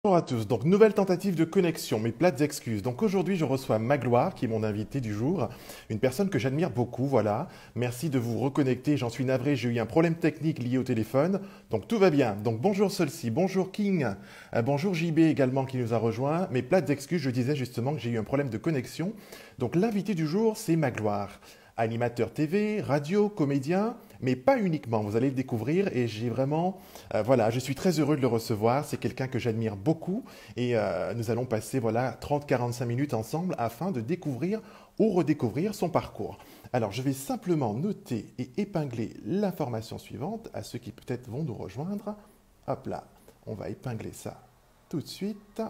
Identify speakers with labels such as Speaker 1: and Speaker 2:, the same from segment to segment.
Speaker 1: Bonjour à tous, donc nouvelle tentative de connexion, mes plates excuses. Donc aujourd'hui je reçois Magloire qui est mon invité du jour, une personne que j'admire beaucoup, voilà. Merci de vous reconnecter, j'en suis navré, j'ai eu un problème technique lié au téléphone, donc tout va bien. Donc bonjour Solcy, bonjour King, bonjour JB également qui nous a rejoint. Mes plates excuses, je disais justement que j'ai eu un problème de connexion. Donc l'invité du jour c'est Magloire. Animateur TV, radio, comédien, mais pas uniquement, vous allez le découvrir et j'ai vraiment, voilà, je suis très heureux de le recevoir, c'est quelqu'un que j'admire beaucoup et nous allons passer, voilà, 30-45 minutes ensemble afin de découvrir ou redécouvrir son parcours. Alors, je vais simplement noter et épingler l'information suivante à ceux qui peut-être vont nous rejoindre. Hop là, on va épingler ça tout de suite.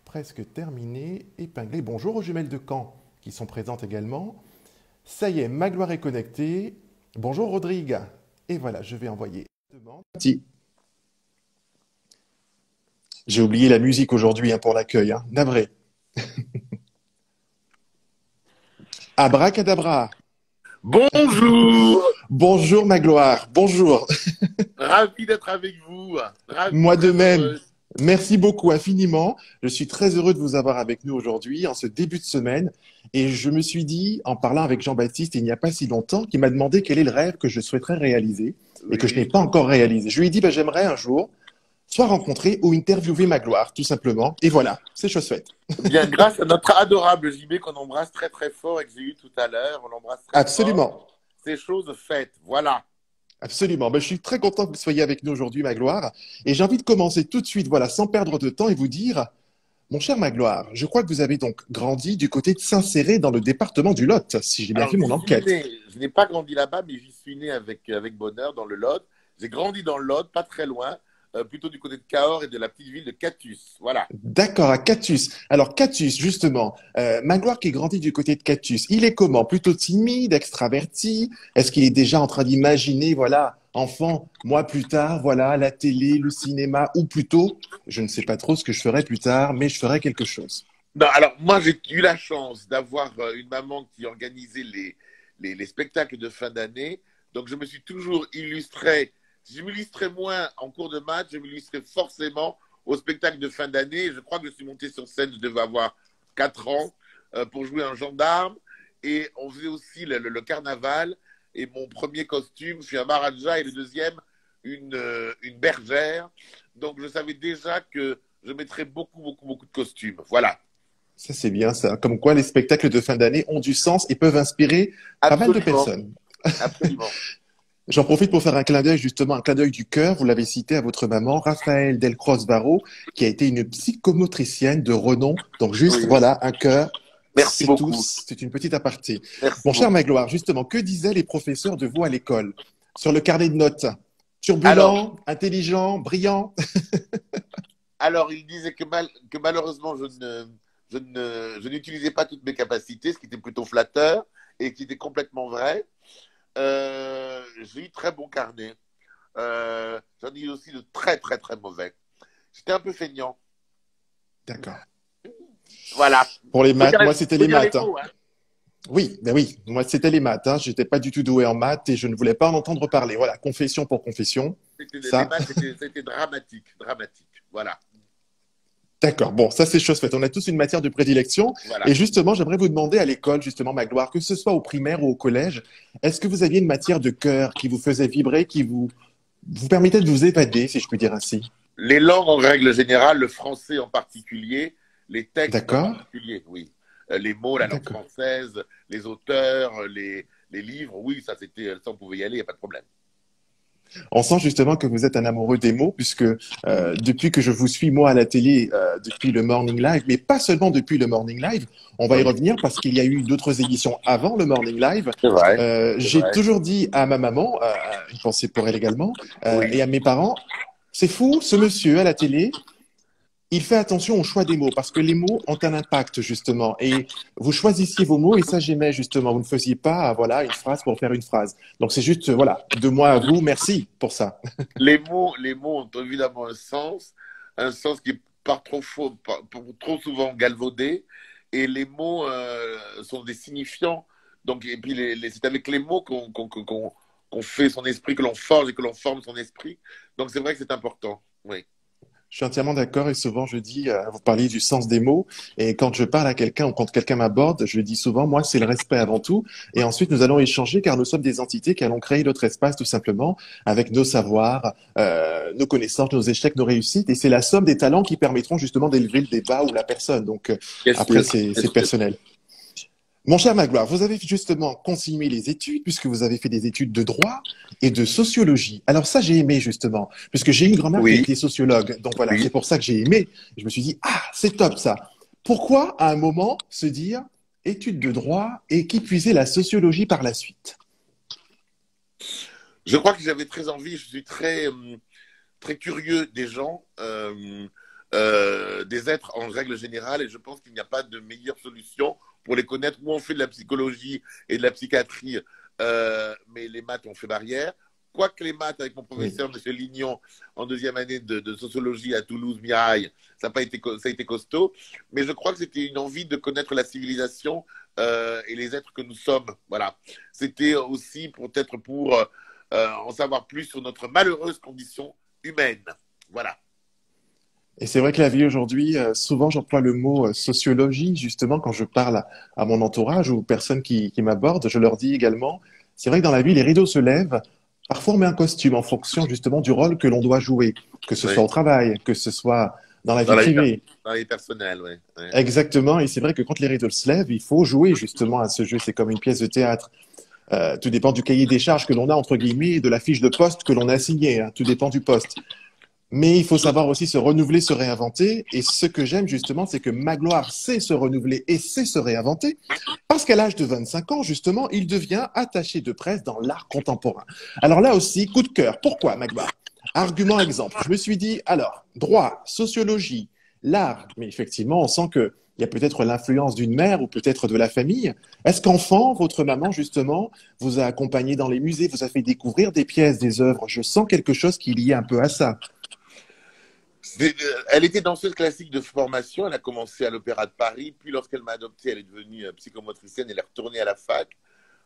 Speaker 1: Presque terminé, épinglé. Bonjour aux jumelles de Caen qui sont présentes également. Ça y est, Magloire est connectée. Bonjour Rodrigue. Et voilà, je vais envoyer. Si. J'ai oublié la musique aujourd'hui pour l'accueil. Navré. Abracadabra.
Speaker 2: Bonjour,
Speaker 1: Bonjour Magloire. Bonjour.
Speaker 2: ravi d'être avec vous, ravi,
Speaker 1: Moi de
Speaker 2: très
Speaker 1: même.
Speaker 2: heureux.
Speaker 1: Merci beaucoup infiniment. Je suis très heureux de vous avoir avec nous aujourd'hui, en ce début de semaine. Et je me suis dit, en parlant avec Jean-Baptiste il n'y a pas si longtemps, qu'il m'a demandé quel est le rêve que je souhaiterais réaliser et que je n'ai
Speaker 2: Oui,
Speaker 1: pas encore réalisé. Je lui ai dit, j'aimerais un jour soit rencontrer ou interviewer Magloire, tout simplement. Et voilà, c'est chose faite.
Speaker 2: bien, grâce à notre adorable JB qu'on embrasse très très fort et que j'ai eu tout à l'heure, on l'embrasse très fort,
Speaker 1: Absolument.
Speaker 2: c'est chose faite, voilà.
Speaker 1: Absolument. Je suis très content que vous soyez avec nous aujourd'hui, Magloire. Et j'ai envie de commencer tout de suite, voilà, sans perdre de temps et vous dire, mon cher Magloire, je crois que vous avez donc grandi du côté de Saint-Céré dans le département du Lot, si j'ai bien
Speaker 2: Alors
Speaker 1: fait mon
Speaker 2: j'y suis
Speaker 1: enquête.
Speaker 2: né, je n'ai pas grandi là-bas, mais j'y suis né avec bonheur dans le Lot. J'ai grandi dans le Lot, pas très loin, plutôt du côté de Cahors et de la petite ville de Catus, voilà.
Speaker 1: D'accord, à Catus. Alors, Catus, justement, Magloire qui grandit du côté de Catus, il est comment? Plutôt timide, extraverti? Est-ce qu'il est déjà en train d'imaginer, voilà, enfant, moi plus tard, voilà, la télé, le cinéma, ou plutôt, je ne sais pas trop ce que je ferai plus tard, mais je ferai quelque chose.
Speaker 2: Non, alors moi j'ai eu la chance d'avoir une maman qui organisait les spectacles de fin d'année. Donc je me suis toujours illustré. Si je m'illustrais moins en cours de maths, je m'illustrais forcément au spectacle de fin d'année. Je crois que je suis monté sur scène, je devais avoir 4 ans pour jouer un gendarme. Et on faisait aussi le carnaval. Et mon premier costume, je suis un Maharaja et le deuxième, une bergère. Donc je savais déjà que je mettrais beaucoup, beaucoup, beaucoup de costumes. Voilà.
Speaker 1: Ça, c'est bien, ça. Comme quoi, les spectacles de fin d'année ont du sens et peuvent inspirer pas mal de
Speaker 2: Absolument,
Speaker 1: personnes.
Speaker 2: absolument.
Speaker 1: J'en profite pour faire un clin d'œil, justement, un clin d'œil du cœur. Vous l'avez cité à votre maman, Raphaël Delcros-Varro, qui a été une psychomotricienne de renom. Donc, juste,
Speaker 2: Oui,
Speaker 1: voilà, un cœur.
Speaker 2: merci
Speaker 1: C'est tout.
Speaker 2: beaucoup.
Speaker 1: C'est une petite aparté.
Speaker 2: Merci
Speaker 1: Mon cher
Speaker 2: beaucoup.
Speaker 1: Magloire, justement, que disaient les professeurs de vous à l'école sur le carnet de notes?
Speaker 2: Alors,
Speaker 1: Turbulent, intelligent, brillant?
Speaker 2: alors il disait que malheureusement, je n'utilisais pas toutes mes capacités, ce qui était plutôt flatteur et qui était complètement vrai. J'ai eu très bon carnet. J'en ai eu aussi de très, très, très mauvais. J'étais un peu feignant.
Speaker 1: D'accord.
Speaker 2: Voilà.
Speaker 1: Pour les maths, moi, c'était
Speaker 2: Faut
Speaker 1: les
Speaker 2: dire les
Speaker 1: maths.
Speaker 2: mots, hein.
Speaker 1: Oui, ben oui, moi, c'était les maths. J'étais pas du tout doué en maths et je ne voulais pas en entendre parler. Voilà, confession pour confession.
Speaker 2: Les
Speaker 1: Ça,
Speaker 2: maths, c'était dramatique, dramatique. Voilà,
Speaker 1: d'accord. Bon, ça c'est chose faite. On a tous une matière de prédilection. Et
Speaker 2: voilà.
Speaker 1: justement, j'aimerais vous demander à l'école, justement, Magloire, que ce soit au primaire ou au collège, est-ce que vous aviez une matière de cœur qui vous faisait vibrer, qui vous permettait de vous évader, si je puis dire ainsi?
Speaker 2: Les langues en règle générale, le français en particulier, les textes en
Speaker 1: D'accord?
Speaker 2: particulier, oui. Les mots, la langue
Speaker 1: D'accord.
Speaker 2: française, les auteurs, les livres, oui, ça on pouvait y aller, il n'y a pas de problème.
Speaker 1: On sent justement que vous êtes un amoureux des mots, puisque depuis que je vous suis, moi, à la télé, depuis le Morning Live, mais pas seulement depuis le Morning Live, on va y
Speaker 2: Oui,
Speaker 1: revenir parce qu'il y a eu d'autres émissions avant le Morning Live.
Speaker 2: c'est vrai, c'est
Speaker 1: J'ai
Speaker 2: vrai.
Speaker 1: toujours dit à ma maman, une pensée pour elle également, et
Speaker 2: Oui.
Speaker 1: à mes parents, c'est fou, ce monsieur à la télé, il fait attention au choix des mots parce que les mots ont un impact justement et vous choisissiez vos mots et ça j'aimais justement. Vous ne faisiez pas voilà une phrase pour faire une phrase. Donc c'est juste voilà de moi à vous. Merci pour ça.
Speaker 2: Les mots ont évidemment un sens qui est par trop faux, trop souvent galvaudé, et les mots sont des signifiants. Donc, et puis c'est avec les mots qu'on fait son esprit, que l'on forge et que l'on forme son esprit. Donc c'est vrai que c'est important. Oui.
Speaker 1: Je suis entièrement d'accord et souvent je dis, vous parliez du sens des mots et quand je parle à quelqu'un ou quand quelqu'un m'aborde, je dis souvent, moi c'est le respect avant tout et ensuite nous allons échanger car nous sommes des entités qui allons créer notre espace tout simplement avec nos savoirs, nos connaissances, nos échecs, nos réussites et c'est la somme des talents qui permettront justement d'élever le débat ou la personne. Donc
Speaker 2: Bien
Speaker 1: après
Speaker 2: sûr, bien
Speaker 1: c'est
Speaker 2: sûr.
Speaker 1: personnel. Mon cher Magloire, vous avez justement continué les études puisque vous avez fait des études de droit et de sociologie. Alors ça, j'ai aimé justement, puisque j'ai une grand-mère qui a
Speaker 2: Oui,
Speaker 1: été sociologue. Donc voilà, c'est
Speaker 2: oui.
Speaker 1: pour ça que j'ai aimé. Je me suis dit, ah, c'est top ça. Pourquoi à un moment se dire études de droit et qui puiser la sociologie par la suite?
Speaker 2: Je crois que j'avais très envie, je suis très curieux des gens, des êtres en règle générale, et je pense qu'il n'y a pas de meilleure solution pour les connaître. Où on fait de la psychologie et de la psychiatrie, mais les maths ont fait barrière. Quoique les maths, avec mon
Speaker 1: Oui.
Speaker 2: professeur, M. Lignon, en deuxième année de sociologie à Toulouse, Mirail, ça a, pas été, ça a été costaud. Mais je crois que c'était une envie de connaître la civilisation et les êtres que nous sommes. Voilà. C'était aussi peut-être pour en savoir plus sur notre malheureuse condition humaine. Voilà.
Speaker 1: Et c'est vrai que la vie aujourd'hui, souvent j'emploie le mot sociologie, justement, quand je parle à mon entourage ou aux personnes qui m'abordent, je leur dis également, c'est vrai que dans la vie, les rideaux se lèvent. Parfois, on met un costume en fonction justement du rôle que l'on doit jouer, que ce soit
Speaker 2: Oui.
Speaker 1: au travail, que ce soit dans la
Speaker 2: Dans
Speaker 1: vie
Speaker 2: la vie,
Speaker 1: privée.
Speaker 2: dans la vie personnelle, oui. Oui.
Speaker 1: Exactement. Et c'est vrai que quand les rideaux se lèvent, il faut jouer justement à ce jeu. C'est comme une pièce de théâtre. Tout dépend du cahier des charges que l'on a, entre guillemets, et de la fiche de poste que l'on a assignée, hein. Tout dépend du poste. Mais il faut savoir aussi se renouveler, se réinventer. Et ce que j'aime justement, c'est que Magloire sait se renouveler et sait se réinventer. Parce qu'à l'âge de 25 ans, justement, il devient attaché de presse dans l'art contemporain. Alors là aussi, coup de cœur. Pourquoi Magloire? Argument exemple. Je me suis dit, alors, droit, sociologie, l'art. Mais effectivement, on sent que il y a peut-être l'influence d'une mère ou peut-être de la famille. Est-ce qu'enfant, votre maman, justement, vous a accompagné dans les musées, vous a fait découvrir des pièces, des œuvres? Je sens quelque chose qui est lié un peu à ça.
Speaker 2: Elle était danseuse classique de formation. Elle a commencé à l'Opéra de Paris. Puis, lorsqu'elle m'a adopté, elle est devenue psychomotricienne. Elle est retournée à la fac.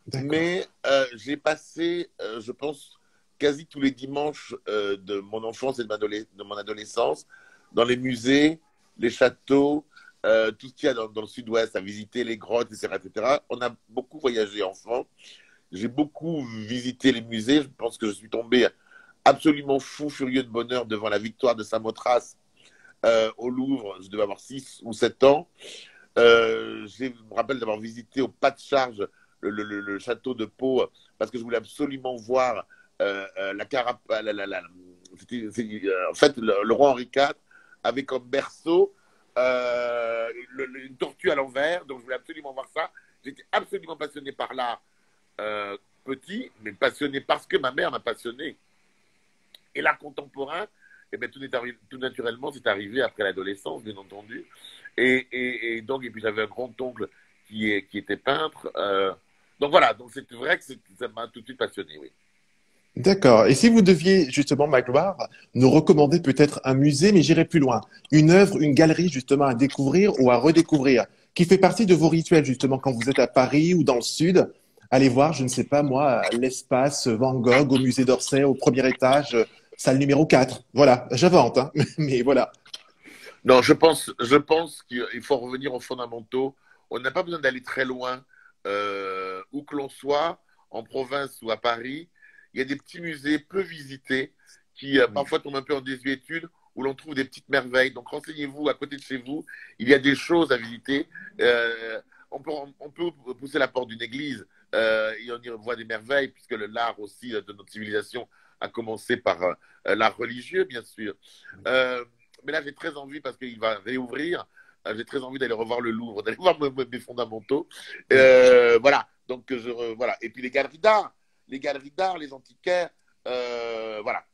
Speaker 1: D'accord.
Speaker 2: Mais j'ai passé, je pense, quasi tous les dimanches de mon enfance et de mon adolescence dans les musées, les châteaux, tout ce qu'il y a dans le sud-ouest, à visiter les grottes, etc., etc. On a beaucoup voyagé enfant. J'ai beaucoup visité les musées. Je pense que je suis tombé absolument fou, furieux de bonheur devant la victoire de Samothrace au Louvre. Je devais avoir 6 ou 7 ans. Je me rappelle d'avoir visité au pas de charge le château de Pau parce que je voulais absolument voir la carapace. En fait, le roi Henri IV avait comme berceau une tortue à l'envers, donc je voulais absolument voir ça. J'étais absolument passionné par l'art petit, mais passionné parce que ma mère m'a passionné. Et l'art contemporain, eh bien, tout naturellement, c'est arrivé après l'adolescence, bien entendu. Et donc, et puis j'avais un grand-oncle qui était peintre. Donc voilà, donc c'est vrai que ça m'a tout de suite passionné, oui.
Speaker 1: D'accord. Et si vous deviez justement, Magloire, nous recommander peut-être un musée, mais j'irai plus loin, une œuvre, une galerie justement à découvrir ou à redécouvrir, qui fait partie de vos rituels justement quand vous êtes à Paris ou dans le sud, allez voir, je ne sais pas moi, l'espace Van Gogh au musée d'Orsay au premier étage, salle numéro 4. Voilà, j'invente, hein, mais voilà.
Speaker 2: Non, je pense qu'il faut revenir aux fondamentaux. On n'a pas besoin d'aller très loin, où que l'on soit, en province ou à Paris. Il y a des petits musées peu visités qui
Speaker 1: Oui.
Speaker 2: parfois tombent un peu en désuétude, où l'on trouve des petites merveilles. Donc renseignez-vous à côté de chez vous. Il y a des choses à visiter. On peut pousser la porte d'une église et on y voit des merveilles, puisque l'art aussi de notre civilisation a commencé par l'art religieux, bien sûr. Mais là, j'ai très envie, parce qu'il va réouvrir, j'ai très envie d'aller revoir le Louvre, d'aller voir mes fondamentaux.
Speaker 1: Oui.
Speaker 2: Voilà. Donc, voilà. Et puis les galeries d'art, les antiquaires, voilà.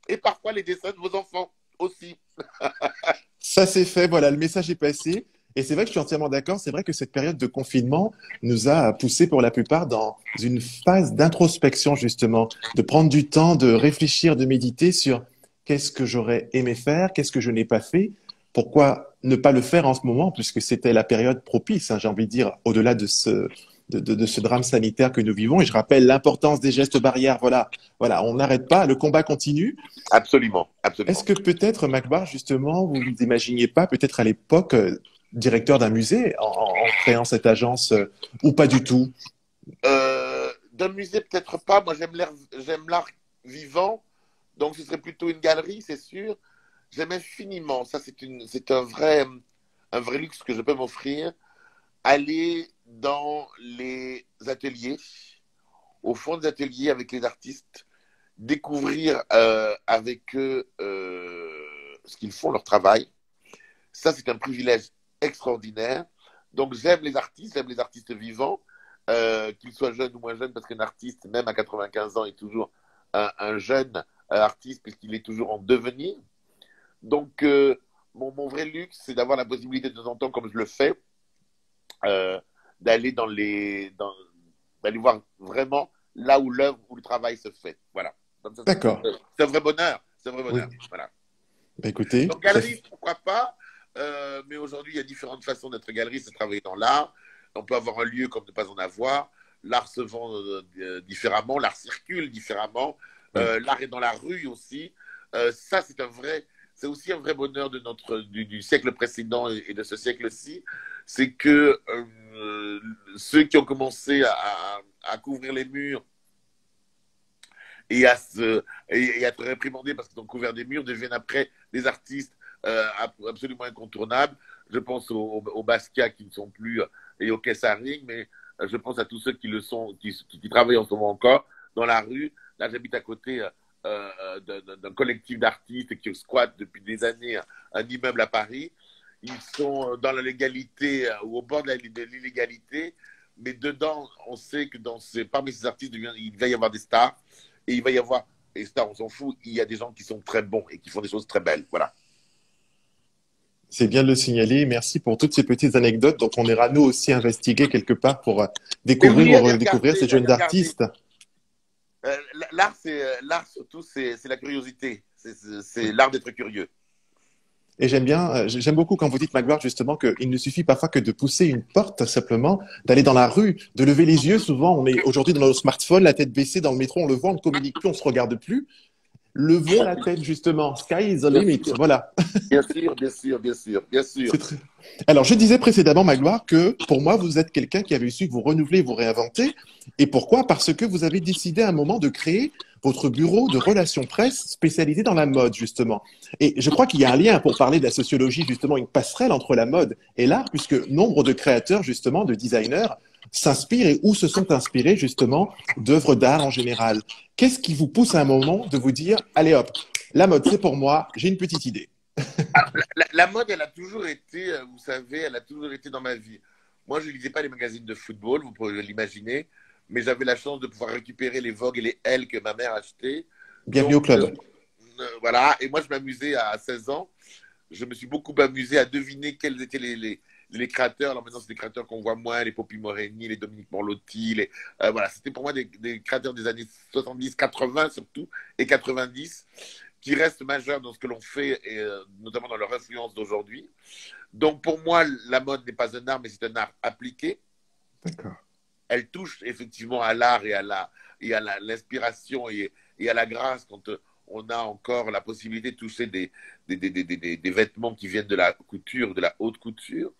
Speaker 2: Et parfois les dessins de vos enfants aussi.
Speaker 1: Ça c'est fait, voilà, le message est passé. Et c'est vrai que je suis entièrement d'accord, c'est vrai que cette période de confinement nous a poussé pour la plupart dans une phase d'introspection justement, de prendre du temps, de réfléchir, de méditer sur qu'est-ce que j'aurais aimé faire, qu'est-ce que je n'ai pas fait, pourquoi ne pas le faire en ce moment, puisque c'était la période propice, hein, j'ai envie de dire, au-delà de ce drame sanitaire que nous vivons. Et je rappelle l'importance des gestes barrières. Voilà, voilà, on n'arrête pas, le combat continue.
Speaker 2: Absolument,
Speaker 1: Est-ce
Speaker 2: absolument.
Speaker 1: que peut-être, Magloire, justement, vous vous imaginiez pas, peut-être à l'époque, directeur d'un musée en créant cette agence, ou pas du tout?
Speaker 2: D'un musée, peut-être pas. Moi, j'aime l'art vivant, donc ce serait plutôt une galerie, c'est sûr. J'aime infiniment, ça c'est un vrai luxe que je peux m'offrir, aller dans les ateliers, au fond des ateliers avec les artistes, découvrir avec eux ce qu'ils font, leur travail. Ça, c'est un privilège extraordinaire. Donc, j'aime les artistes vivants, qu'ils soient jeunes ou moins jeunes, parce qu'un artiste, même à 95 ans, est toujours un jeune artiste, puisqu'il est toujours en devenir. Donc, mon vrai luxe, c'est d'avoir la possibilité de temps en temps, comme je le fais, euh, d'aller d'aller voir vraiment là où l'œuvre, où le travail se fait. Voilà. Donc, ça,
Speaker 1: D'accord.
Speaker 2: c'est un vrai bonheur. C'est un vrai
Speaker 1: Oui.
Speaker 2: bonheur. Voilà.
Speaker 1: Bah, écoutez,
Speaker 2: Donc, galerie, pourquoi pas, mais aujourd'hui, il y a différentes façons d'être galeriste, de travailler dans l'art. On peut avoir un lieu comme ne pas en avoir. L'art se vend différemment, l'art circule différemment.
Speaker 1: oui.
Speaker 2: L'art est dans la rue aussi. Ça, c'est aussi un vrai bonheur de du siècle précédent et de ce siècle-ci. C'est que ceux qui ont commencé à couvrir les murs et à être réprimandés parce qu'ils ont couvert des murs deviennent après des artistes absolument incontournables. Je pense aux Basquiat qui ne sont plus et aux Kessaring, mais je pense à tous ceux qui le sont, qui travaillent en ce moment encore dans la rue. Là, j'habite à côté d'un collectif d'artistes qui squattent depuis des années un immeuble à Paris. Ils sont dans la légalité ou au bord de l'illégalité, mais dedans, on sait que parmi ces artistes, il va y avoir des stars et il va y avoir, et stars, on s'en fout, il y a des gens qui sont très bons et qui font des choses très belles. Voilà.
Speaker 1: C'est bien de le signaler. Merci pour toutes ces petites anecdotes dont on ira nous aussi investiguer quelque part pour
Speaker 2: Mais
Speaker 1: découvrir
Speaker 2: oui,
Speaker 1: ou redécouvrir ces jeunes
Speaker 2: regardez.
Speaker 1: artistes.
Speaker 2: L'art surtout, c'est la curiosité. C'est l'art d'être curieux.
Speaker 1: Et j'aime bien, j'aime beaucoup quand vous dites, Magloire, justement, qu'il ne suffit parfois que de pousser une porte, simplement, d'aller dans la rue, de lever les yeux. Souvent, on est aujourd'hui dans nos smartphones, la tête baissée dans le métro, on le voit, on ne communique plus, on se regarde plus. Levons la tête, justement. Sky is the
Speaker 2: Bien
Speaker 1: limit.
Speaker 2: sûr,
Speaker 1: Voilà.
Speaker 2: bien sûr, bien sûr, bien sûr, bien sûr.
Speaker 1: C'est très... Alors, je disais précédemment, Magloire, que pour moi, vous êtes quelqu'un qui avait su vous renouveler, vous réinventer. Et pourquoi? Parce que vous avez décidé à un moment de créer votre bureau de relations presse spécialisé dans la mode, justement. Et je crois qu'il y a un lien pour parler de la sociologie, justement, une passerelle entre la mode et l'art, puisque nombre de créateurs, justement, de designers, s'inspirent et ou se sont inspirés, justement, d'œuvres d'art en général. Qu'est-ce qui vous pousse à un moment de vous dire, allez hop, la mode, c'est pour moi, j'ai une petite idée.
Speaker 2: La mode, elle a toujours été, vous savez, elle a toujours été dans ma vie. Moi, je ne lisais pas les magazines de football, vous pouvez l'imaginer, mais j'avais la chance de pouvoir récupérer les Vogue et les Elle que ma mère achetait.
Speaker 1: Bienvenue
Speaker 2: Donc,
Speaker 1: au club.
Speaker 2: voilà. Et moi, je m'amusais à 16 ans. Je me suis beaucoup amusé à deviner quels étaient les créateurs. Alors maintenant, c'est des créateurs qu'on voit moins, les Poppy Moreni, les Dominique Morlotti. Voilà, c'était pour moi des créateurs des années 70, 80 surtout, et 90, qui restent majeurs dans ce que l'on fait, et notamment dans leur influence d'aujourd'hui. Donc pour moi, la mode n'est pas un art, mais c'est un art appliqué.
Speaker 1: D'accord.
Speaker 2: Elle touche effectivement à l'art et à l'inspiration et à la grâce quand on a encore la possibilité de toucher des vêtements qui viennent de la couture, de la haute couture.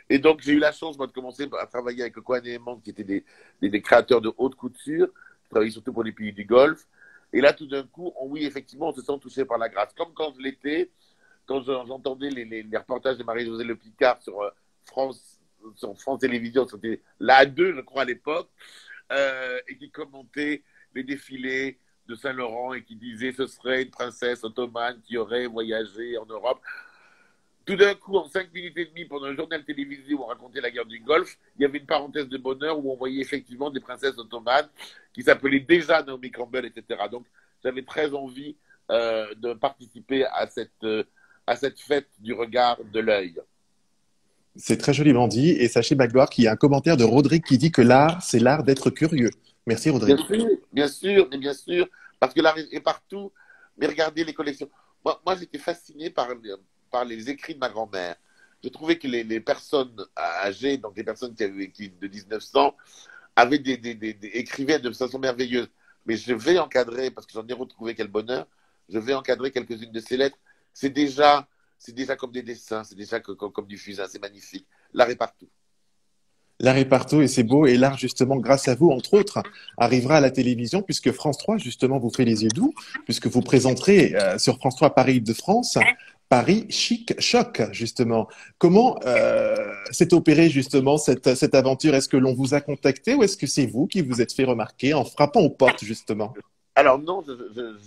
Speaker 2: Et donc, j'ai eu la chance, moi, de commencer à travailler avec Cohen et Aimant, qui étaient des créateurs de haute couture, qui travaillaient surtout pour les pays du Golfe. Et là, tout d'un coup, oui, effectivement, on se sent touché par la grâce. Comme quand je l'étais, quand j'entendais les reportages de Marie-Josée Le Picard France, sur France Télévisions, c'était la 2, je crois, à l'époque, et qui commentait les défilés de Saint-Laurent et qui disait ce serait une princesse ottomane qui aurait voyagé en Europe. Tout d'un coup, en 5 minutes et demie, pendant un journal télévisé où on racontait la guerre du Golfe, il y avait une parenthèse de bonheur où on voyait effectivement des princesses ottomanes qui s'appelaient déjà Naomi Campbell, etc. Donc, j'avais très envie de participer à cette fête du regard, de l'œil.
Speaker 1: C'est très joliment dit. Et sachez, Magloire, qu'il y a un commentaire de Rodrigue qui dit que l'art, c'est l'art d'être curieux. Merci, Rodrigue.
Speaker 2: Bien sûr, mais bien sûr, parce que l'art est partout. Mais regardez les collections. Moi j'étais fasciné par les écrits de ma grand-mère. Je trouvais que les personnes âgées, donc les personnes qui avaient vécu de 1900, avait écrivait de façon merveilleuse. Mais je vais encadrer, parce que j'en ai retrouvé quel bonheur, je vais encadrer quelques-unes de ces lettres. C'est déjà, c'est déjà comme des dessins, c'est déjà comme du fusain, c'est magnifique. L'art est partout.
Speaker 1: L'art est partout et c'est beau. Et l'art, justement, grâce à vous, entre autres, arrivera à la télévision puisque France 3, justement, vous fait les yeux doux, puisque vous présenterez sur France 3 Paris-Île-de-France, Paris Chic Choc, justement. Comment s'est opérée, justement, cette aventure? Est-ce que l'on vous a contacté ou est-ce que c'est vous qui vous êtes fait remarquer en frappant aux portes, justement?
Speaker 2: Alors non,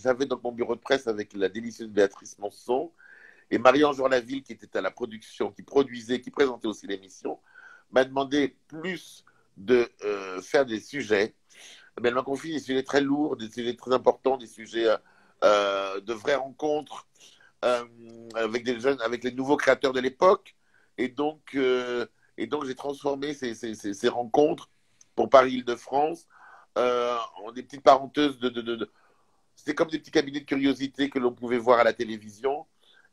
Speaker 2: j'avais donc mon bureau de presse avec la délicieuse Béatrice Monson et Marie-Ange Laville qui était à la production, qui produisait, qui présentait aussi l'émission, m'a demandé plus de faire des sujets. Mais elle m'a confié des sujets très lourds, des sujets très importants, des sujets de vraies rencontres avec des jeunes, avec les nouveaux créateurs de l'époque. Et donc j'ai transformé ces rencontres pour Paris-Île-de-France en des petites parenthèses c'était comme des petits cabinets de curiosité que l'on pouvait voir à la télévision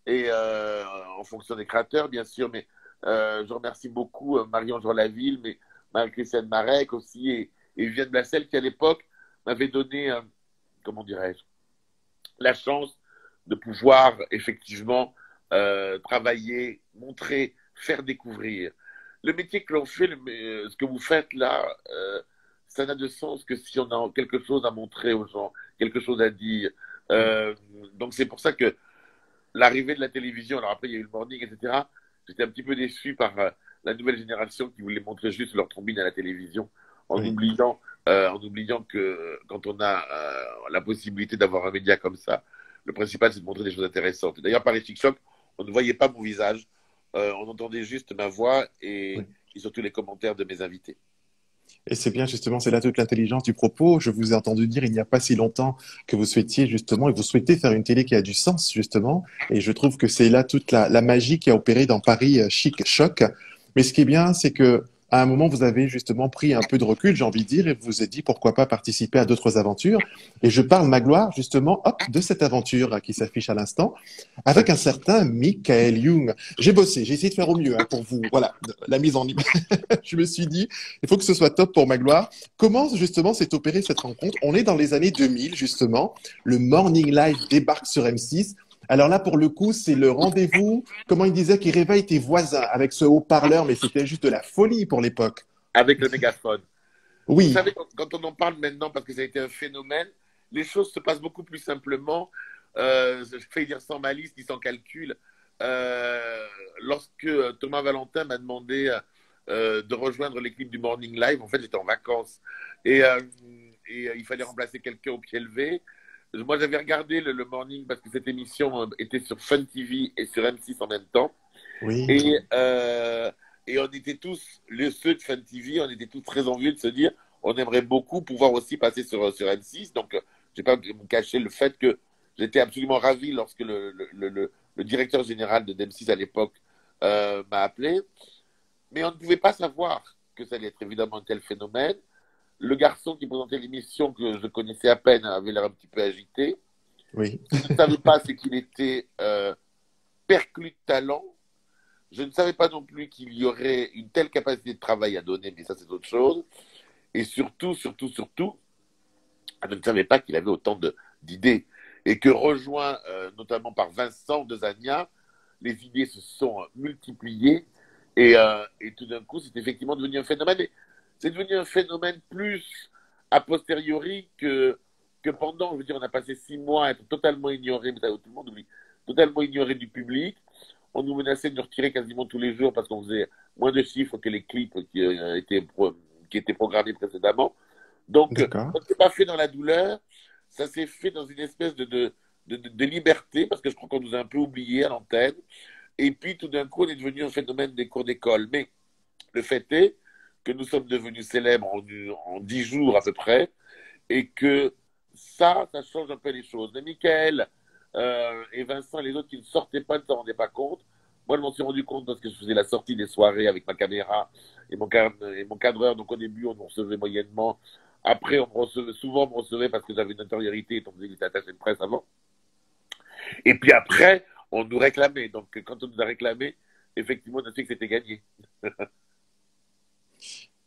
Speaker 2: et en fonction des créateurs, bien sûr. Mais je remercie beaucoup Marie-Ange Laville, mais Marie-Christiane Marek aussi et Viviane Blassel qui, à l'époque, m'avait donné, comment dirais-je, la chance de pouvoir effectivement travailler, montrer, faire découvrir. Le métier que l'on fait, ce que vous faites là, ça n'a de sens que si on a quelque chose à montrer aux gens, quelque chose à dire. Donc c'est pour ça que l'arrivée de la télévision, alors après il y a eu le morning, etc. J'étais un petit peu déçu par la nouvelle génération qui voulait montrer juste leur trombine à la télévision,
Speaker 1: Oui.
Speaker 2: en oubliant que quand on a la possibilité d'avoir un média comme ça, le principal c'est de montrer des choses intéressantes. D'ailleurs, par les TikTok, on ne voyait pas mon visage, on entendait juste ma voix
Speaker 1: Oui.
Speaker 2: et surtout les commentaires de mes invités.
Speaker 1: Et c'est bien justement, c'est là toute l'intelligence du propos. Je vous ai entendu dire il n'y a pas si longtemps que vous souhaitiez justement, et vous souhaitez faire une télé qui a du sens justement. Et je trouve que c'est là toute la magie qui a opéré dans Paris Chic Choc. Mais ce qui est bien, c'est que à un moment, vous avez justement pris un peu de recul, j'ai envie de dire, et vous vous êtes dit pourquoi pas participer à d'autres aventures. Et je parle, Magloire, justement, hop, de cette aventure qui s'affiche à l'instant, avec un certain Michael Young. J'ai bossé, j'ai essayé de faire au mieux pour vous. Voilà, la mise en image. Je me suis dit, il faut que ce soit top pour Magloire. Comment justement s'est opérée cette rencontre? On est dans les années 2000 justement. Le Morning Live débarque sur M6. Alors là, pour le coup, c'est le rendez-vous. Comment il disait qu'il réveille tes voisins avec ce haut-parleur, mais c'était juste de la folie pour l'époque.
Speaker 2: Avec le mégaphone. Vous
Speaker 1: Oui,
Speaker 2: savez, quand on en parle maintenant, parce que ça a été un phénomène, les choses se passent beaucoup plus simplement. Je fais dire sans malice ni sans calcul. Lorsque Thomas Valentin m'a demandé de rejoindre l'équipe du Morning Live, en fait, j'étais en vacances. Et, euh, il fallait remplacer quelqu'un au pied levé. Moi, j'avais regardé le Morning parce que cette émission était sur Fun TV et sur M6 en même temps.
Speaker 1: oui,
Speaker 2: Et, et on était tous, ceux de Fun TV, on était tous très envieux de se dire on aimerait beaucoup pouvoir aussi passer sur M6. Donc, je n'ai pas me cacher le fait que j'étais absolument ravi lorsque le directeur général de M6 à l'époque m'a appelé. Mais on ne pouvait pas savoir que ça allait être évidemment un tel phénomène. Le garçon qui présentait l'émission, que je connaissais à peine, avait l'air un petit peu agité.
Speaker 1: oui.
Speaker 2: Ce que je ne savais pas, c'est qu'il était perclus de talent. Je ne savais pas non plus qu'il y aurait une telle capacité de travail à donner, mais ça, c'est autre chose. Et surtout, je ne savais pas qu'il avait autant d'idées. Et que rejoint notamment par Vincent de Zania, les idées se sont multipliées. Et tout d'un coup, c'est effectivement devenu un phénomène. Et c'est devenu un phénomène plus a posteriori que pendant. Je veux dire, on a passé 6 mois à être totalement ignoré, mais ça, tout le monde oublie, totalement ignoré du public. On nous menaçait de nous retirer quasiment tous les jours parce qu'on faisait moins de chiffres que les clips qui étaient programmés précédemment. Donc,
Speaker 1: D'accord.
Speaker 2: ça ne s'est pas fait dans la douleur, ça s'est fait dans une espèce de liberté, parce que je crois qu'on nous a un peu oubliés à l'antenne. Et puis, tout d'un coup, on est devenu un phénomène des cours d'école. Mais le fait est que nous sommes devenus célèbres en 10 jours à peu près, et que ça change un peu les choses. Mais Michael et Vincent et les autres qui ne sortaient pas ne s'en rendaient pas compte. Moi, je m'en suis rendu compte parce que je faisais la sortie des soirées avec ma caméra et mon cadreur. Donc, au début, on me recevait moyennement. Après, souvent, on me recevait parce que j'avais une intériorité, étant donné que j'étais attaché de presse avant. Et puis après, on nous réclamait. Donc, quand on nous a réclamé, effectivement, on a su que c'était gagné.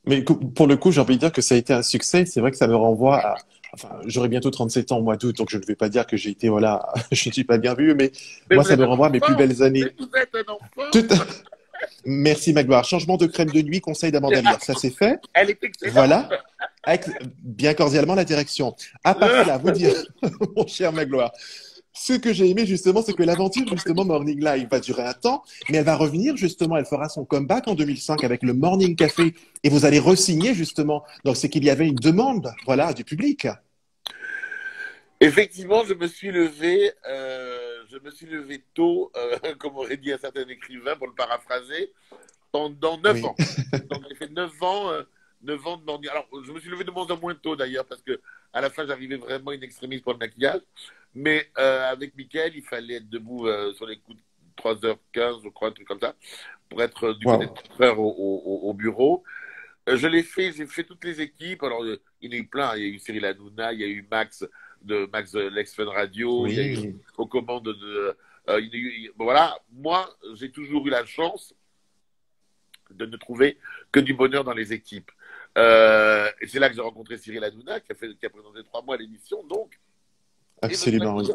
Speaker 1: Mais pour le coup, j'ai envie de dire que ça a été un succès. C'est vrai que ça me renvoie à. Enfin, j'aurai bientôt 37 ans au mois d'août, donc je ne vais pas dire que j'ai été, voilà, je ne suis pas bien vu, mais
Speaker 2: Mais
Speaker 1: moi,
Speaker 2: vous
Speaker 1: ça
Speaker 2: êtes
Speaker 1: me
Speaker 2: un
Speaker 1: renvoie à mes plus
Speaker 2: enfant.
Speaker 1: belles années.
Speaker 2: Mais vous êtes un
Speaker 1: Tout...
Speaker 2: enfant.
Speaker 1: Merci Magloire. Changement de crème de nuit, conseil d'Amanda Lear. Ça, c'est fait.
Speaker 2: Elle est excellente.
Speaker 1: Voilà. Avec bien cordialement la direction. À part cela, vous dire, mon cher Magloire, ce que j'ai aimé justement, c'est que l'aventure justement Morning Live va durer un temps, mais elle va revenir justement, elle fera son comeback en 2005 avec le Morning Café et vous allez re-signer justement. Donc c'est qu'il y avait une demande, voilà, du public.
Speaker 2: Effectivement, je me suis levé tôt, comme aurait dit un certain écrivain, pour le paraphraser, pendant 9 ans.
Speaker 1: Oui,
Speaker 2: Donc j'ai fait 9 ans, 9 ans de morning. Alors je me suis levé de moins en moins tôt d'ailleurs, parce que à la fin j'arrivais vraiment in extremis pour le maquillage. Mais avec Mickaël, il fallait être debout sur les coups de 3h15, je crois, un truc comme ça, pour être du côté de
Speaker 1: waouh,
Speaker 2: 4h au bureau. Je l'ai fait, j'ai fait toutes les équipes. Alors, il y en a eu plein. Il y a eu Cyril Hanouna, il y a eu Max de Max de l'Ex-Fun Radio, il y a eu
Speaker 1: oui,
Speaker 2: aux commandes de. Il y a eu, bon, voilà, moi, j'ai toujours eu la chance de ne trouver que du bonheur dans les équipes. Et c'est là que j'ai rencontré Cyril Hanouna, qui a présenté 3 mois l'émission. Donc, et
Speaker 1: absolument, oui.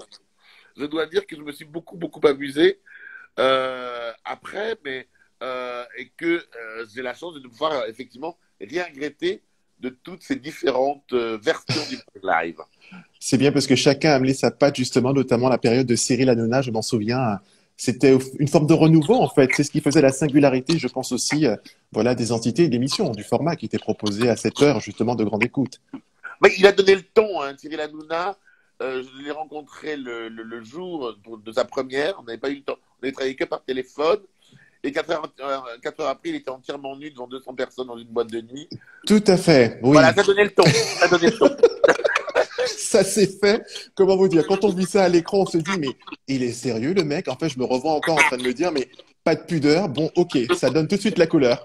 Speaker 2: je dois dire que je me suis beaucoup, beaucoup amusé après, mais et que j'ai la chance de pouvoir effectivement rien regretter de toutes ces différentes versions du live.
Speaker 1: C'est bien parce que chacun a amené sa patte justement, notamment la période de Cyril Hanouna, je m'en souviens. C'était une forme de renouveau en fait. C'est ce qui faisait la singularité, je pense aussi, voilà, des entités et d'émissions, du format qui était proposé à cette heure justement de grande écoute.
Speaker 2: Mais il a donné le ton, hein, Cyril Hanouna. Je l'ai rencontré le jour de sa première. On n'avait pas eu le temps. On avait travaillé que par téléphone. Et 4 heures, 4 heures après, il était entièrement nu devant 200 personnes dans une boîte de nuit.
Speaker 1: Tout à fait,
Speaker 2: Voilà,
Speaker 1: oui.
Speaker 2: ça donnait le ton. Ça donnait le ton.
Speaker 1: Ça s'est fait. Comment vous dire? Quand on vit ça à l'écran, on se dit, mais il est sérieux, le mec? En fait, je me revois encore en train de me dire, mais pas de pudeur. Bon, ok, ça donne tout de suite la couleur.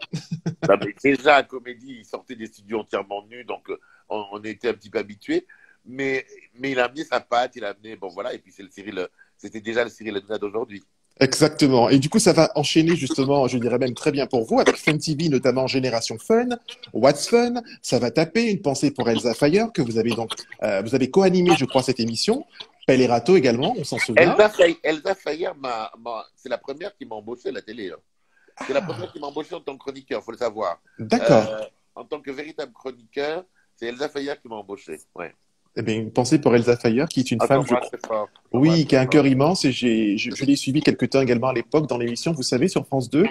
Speaker 2: Non, mais déjà, à Comédie, il sortait des studios entièrement nus, donc on était un petit peu habitués. Mais il a amené sa patte, il a amené, bon voilà, et puis c'était déjà le Cyril Hanouna d'aujourd'hui.
Speaker 1: Exactement. Et du coup, ça va enchaîner justement, je dirais même très bien pour vous, avec Fun TV, notamment Génération Fun, What's Fun. Ça va taper une pensée pour Elsa Fayer, que vous avez donc, vous avez co-animé, je crois, cette émission. Pelle et Râteau également, on s'en souvient.
Speaker 2: Elsa Fayer, c'est la première qui m'a embauché à la télé, hein. C'est la première qui m'a embauché en tant que chroniqueur, faut le savoir.
Speaker 1: D'accord.
Speaker 2: Euh, En tant que véritable chroniqueur, c'est Elsa Fayer qui m'a embauché. Ouais.
Speaker 1: Eh bien, une pensée pour Elsa Fayer, qui est une
Speaker 2: Ah, je
Speaker 1: femme, je
Speaker 2: l'embrasse
Speaker 1: crois.
Speaker 2: très fort. Je l'embrasse
Speaker 1: Oui, qui
Speaker 2: très
Speaker 1: a un cœur
Speaker 2: fort.
Speaker 1: immense et je l'ai suivi quelque temps également à l'époque dans l'émission, vous savez, sur France 2.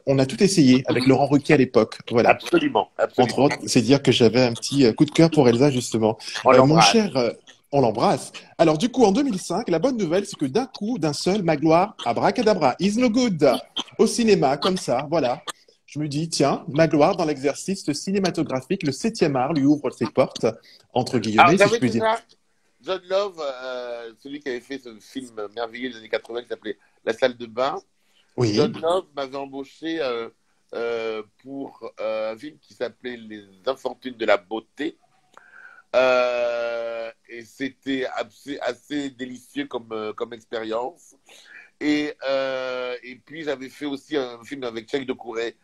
Speaker 1: On a tout essayé avec Laurent Ruquier à l'époque. Voilà.
Speaker 2: Absolument,
Speaker 1: Entre
Speaker 2: absolument.
Speaker 1: autres, c'est dire que j'avais un petit coup de cœur pour Elsa, justement.
Speaker 2: On
Speaker 1: Mon
Speaker 2: l'embrasse.
Speaker 1: cher, on l'embrasse. Alors, du coup, en 2005, la bonne nouvelle, c'est que d'un coup, d'un seul, Magloire, abracadabra, is no good, au cinéma, comme ça, voilà. Je me dis, tiens, Magloire, dans l'exercice cinématographique, le septième art lui ouvre ses portes, entre
Speaker 2: Alors,
Speaker 1: guillemets, si je
Speaker 2: j'avais
Speaker 1: puis dire.
Speaker 2: déjà John Love, celui qui avait fait ce film merveilleux des années 80 qui s'appelait La salle de bain. John
Speaker 1: Oui,
Speaker 2: Love m'avait embauché pour un film qui s'appelait Les Infortunes de la beauté. Et c'était assez délicieux comme expérience. Et puis j'avais fait aussi un film avec Cheikh de Courret,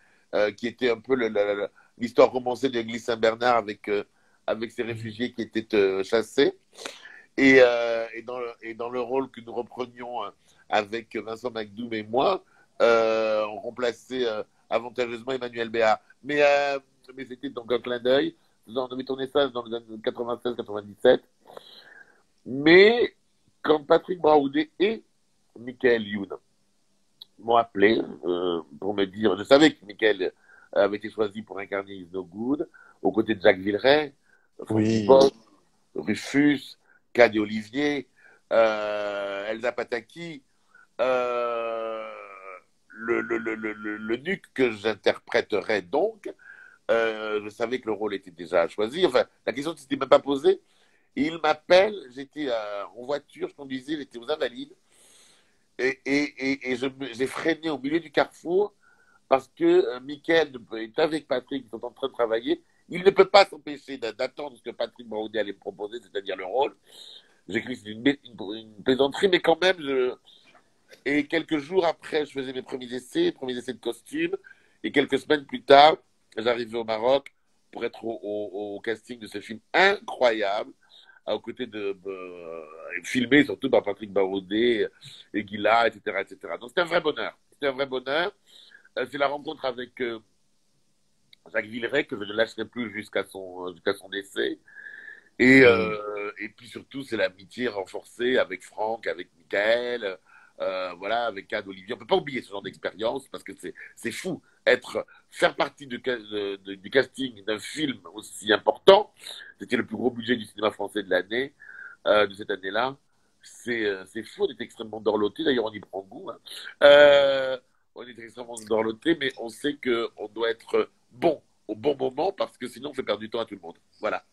Speaker 2: qui était un peu l'histoire romancée de l'église Saint-Bernard avec ces réfugiés qui étaient chassés. Et dans le rôle que nous reprenions avec Vincent McDoom et moi, on remplaçait avantageusement Emmanuel Béat. Mais c'était donc un clin d'œil. On avait tourné ça dans les années 96-97. Mais quand Patrick Braoudet et Michael Youn m'ont appelé pour me dire, je savais que Michael avait été choisi pour incarner Is No Good, aux côtés de Jacques Villeray, Franck
Speaker 1: oui.
Speaker 2: Dubosc, Rufus, Cadet Olivier, Elsa Pataki, euh, le nuque que j'interpréterais donc, je savais que le rôle était déjà choisi. Enfin, la question ne s'était même pas posée. Et il m'appelle, j'étais en voiture, je conduisais, j'étais aux Invalides, et j'ai freiné au milieu du carrefour parce que Mickaël est avec Patrick, ils sont en train de travailler. Il ne peut pas s'empêcher d'attendre ce que Patrick Braoudet allait me proposer, c'est-à-dire le rôle. J'ai cru que c'était une plaisanterie, mais quand même, et quelques jours après, je faisais mes premiers essais de costume, et quelques semaines plus tard, j'arrivais au Maroc pour être au casting de ce film incroyable, aux côtés filmé surtout par Patrick Baroudé et Guilla, etc., etc. Donc c'était un vrai bonheur. C'était un vrai bonheur. C'est la rencontre avec Jacques Villeray que je ne lâcherai plus jusqu'à son décès. Et puis surtout, c'est l'amitié renforcée avec Franck, avec Michael, voilà, avec Anne Olivier. On peut pas oublier ce genre d'expérience parce que c'est fou. Faire partie du casting d'un film aussi important, c'était le plus gros budget du cinéma français de l'année, de cette année-là. C'est fou, on est extrêmement dorloté. D'ailleurs, on y prend goût. Hein. On est extrêmement dorloté, mais on sait qu'on doit être bon au bon moment parce que sinon, on fait perdre du temps à tout le monde. Voilà.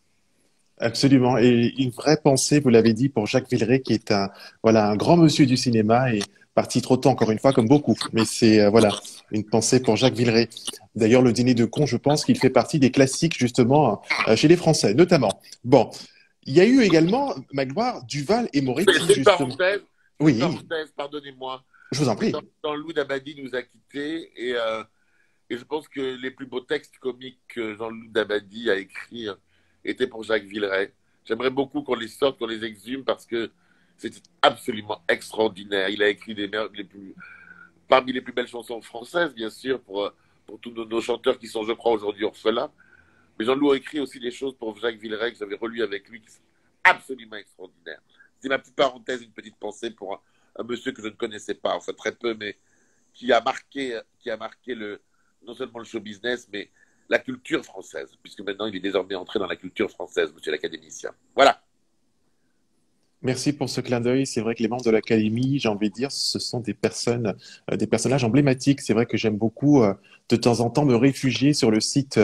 Speaker 1: Absolument. Et une vraie pensée, vous l'avez dit, pour Jacques Villeray, qui est voilà, un grand monsieur du cinéma et parti trop tôt, encore une fois, comme beaucoup. Mais c'est, voilà, une pensée pour Jacques Villeray. D'ailleurs, le dîner de con, je pense qu'il fait partie des classiques, justement, chez les Français, notamment. Bon. Il y a eu également, Magloire, Duval et Moretti, justement.
Speaker 2: Une
Speaker 1: Oui,
Speaker 2: parenthèse, pardonnez-moi.
Speaker 1: je vous en
Speaker 2: Mais
Speaker 1: prie.
Speaker 2: Jean-Loup Dabadi nous a quittés et je pense que les plus beaux textes comiques que Jean-Loup Dabadi a écrits étaient pour Jacques Villeray. J'aimerais beaucoup qu'on les sorte, qu'on les exhume parce que c'était absolument extraordinaire. Il a écrit parmi les plus belles chansons françaises, bien sûr, pour tous nos chanteurs qui sont, je crois, aujourd'hui orphelins. Mais Jean-Loup a écrit aussi des choses pour Jacques Villeray que j'avais relu avec lui qui sont absolument extraordinaires. C'est ma petite parenthèse, une petite pensée pour un monsieur que je ne connaissais pas, enfin très peu, mais qui a marqué non seulement le show business, mais la culture française, puisque maintenant il est désormais entré dans la culture française, monsieur l'académicien. Voilà.
Speaker 1: Merci pour ce clin d'œil. C'est vrai que les membres de l'Académie, j'ai envie de dire, ce sont des personnes, des personnages emblématiques. C'est vrai que j'aime beaucoup, de temps en temps, me réfugier sur le site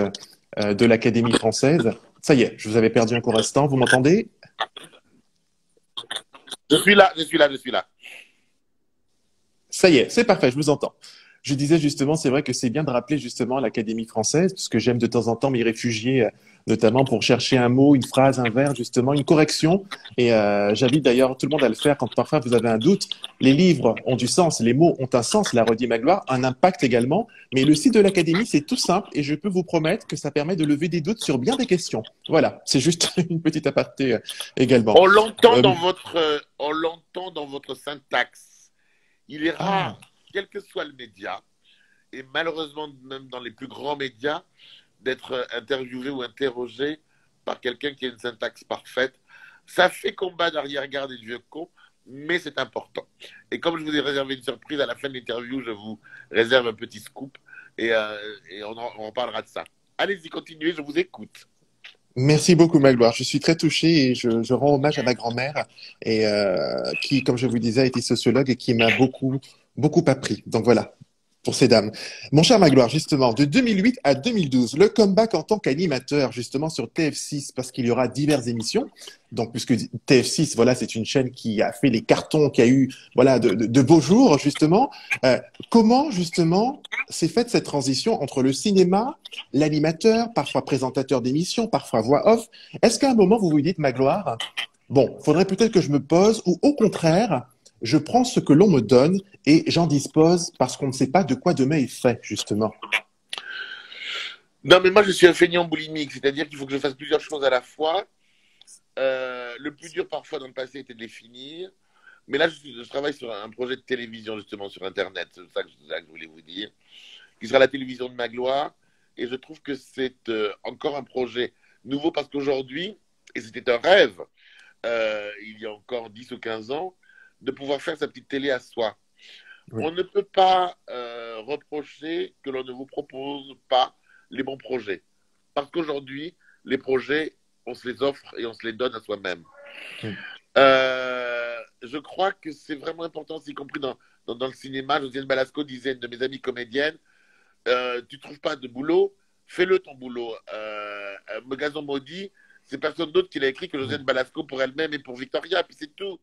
Speaker 1: de l'Académie française. Ça y est, je vous avais perdu un court instant. Vous m'entendez?
Speaker 2: Je suis là, je suis là, je suis là.
Speaker 1: Ça y est, c'est parfait, je vous entends. Je disais justement, c'est vrai que c'est bien de rappeler justement l'Académie française, parce que j'aime de temps en temps m'y réfugier, notamment pour chercher un mot, une phrase, un vers, justement, une correction. Et j'invite d'ailleurs tout le monde à le faire quand parfois vous avez un doute. Les livres ont du sens, les mots ont un sens, l'a redit Magloire, un impact également. Mais le site de l'Académie, c'est tout simple et je peux vous promettre que ça permet de lever des doutes sur bien des questions. Voilà, c'est juste une petite aparté également.
Speaker 2: On l'entend dans votre syntaxe. Il est rare, quel que soit le média, et malheureusement même dans les plus grands médias, d'être interviewé ou interrogé par quelqu'un qui a une syntaxe parfaite. Ça fait combat d'arrière-garde et de vieux con, mais c'est important. Et comme je vous ai réservé une surprise, à la fin de l'interview, je vous réserve un petit scoop et on parlera de ça. Allez-y, continuez, je vous écoute.
Speaker 1: Merci beaucoup, Magloire. Je suis très touché et je rends hommage à ma grand-mère et qui, comme je vous disais, a été sociologue et qui m'a beaucoup appris. Donc voilà, pour ces dames. Mon cher Magloire, justement, de 2008 à 2012, le comeback en tant qu'animateur, justement, sur TF6, parce qu'il y aura diverses émissions. Donc, puisque TF6, voilà, c'est une chaîne qui a fait les cartons, qui a eu, voilà, de beaux jours, justement. Comment, justement, s'est faite cette transition entre le cinéma, l'animateur, parfois présentateur d'émissions, parfois voix off? Est-ce qu'à un moment, vous vous dites, Magloire, bon, faudrait peut-être que je me pose, ou au contraire, je prends ce que l'on me donne et j'en dispose parce qu'on ne sait pas de quoi demain est fait, justement.
Speaker 2: Non, mais moi, je suis un feignant boulimique, c'est-à-dire qu'il faut que je fasse plusieurs choses à la fois. Le plus dur, parfois, dans le passé, était de les finir. Mais là, je travaille sur un projet de télévision, justement, sur Internet. C'est ça que je voulais vous dire. Qui sera la télévision de Magloire. Et je trouve que c'est encore un projet nouveau parce qu'aujourd'hui, et c'était un rêve, il y a encore 10 ou 15 ans, de pouvoir faire sa petite télé à soi.
Speaker 1: Oui.
Speaker 2: On ne peut pas reprocher que l'on ne vous propose pas les bons projets. Parce qu'aujourd'hui, les projets, on se les offre et on se les donne à soi-même.
Speaker 1: Oui.
Speaker 2: Je crois que c'est vraiment important, y compris dans le cinéma. Josiane Balasco disait, une de mes amies comédiennes, tu ne trouves pas de boulot, fais-le ton boulot. Gazon maudit, c'est personne d'autre qui l'a écrit que Josiane Balasco pour elle-même et pour Victoria, puis c'est tout.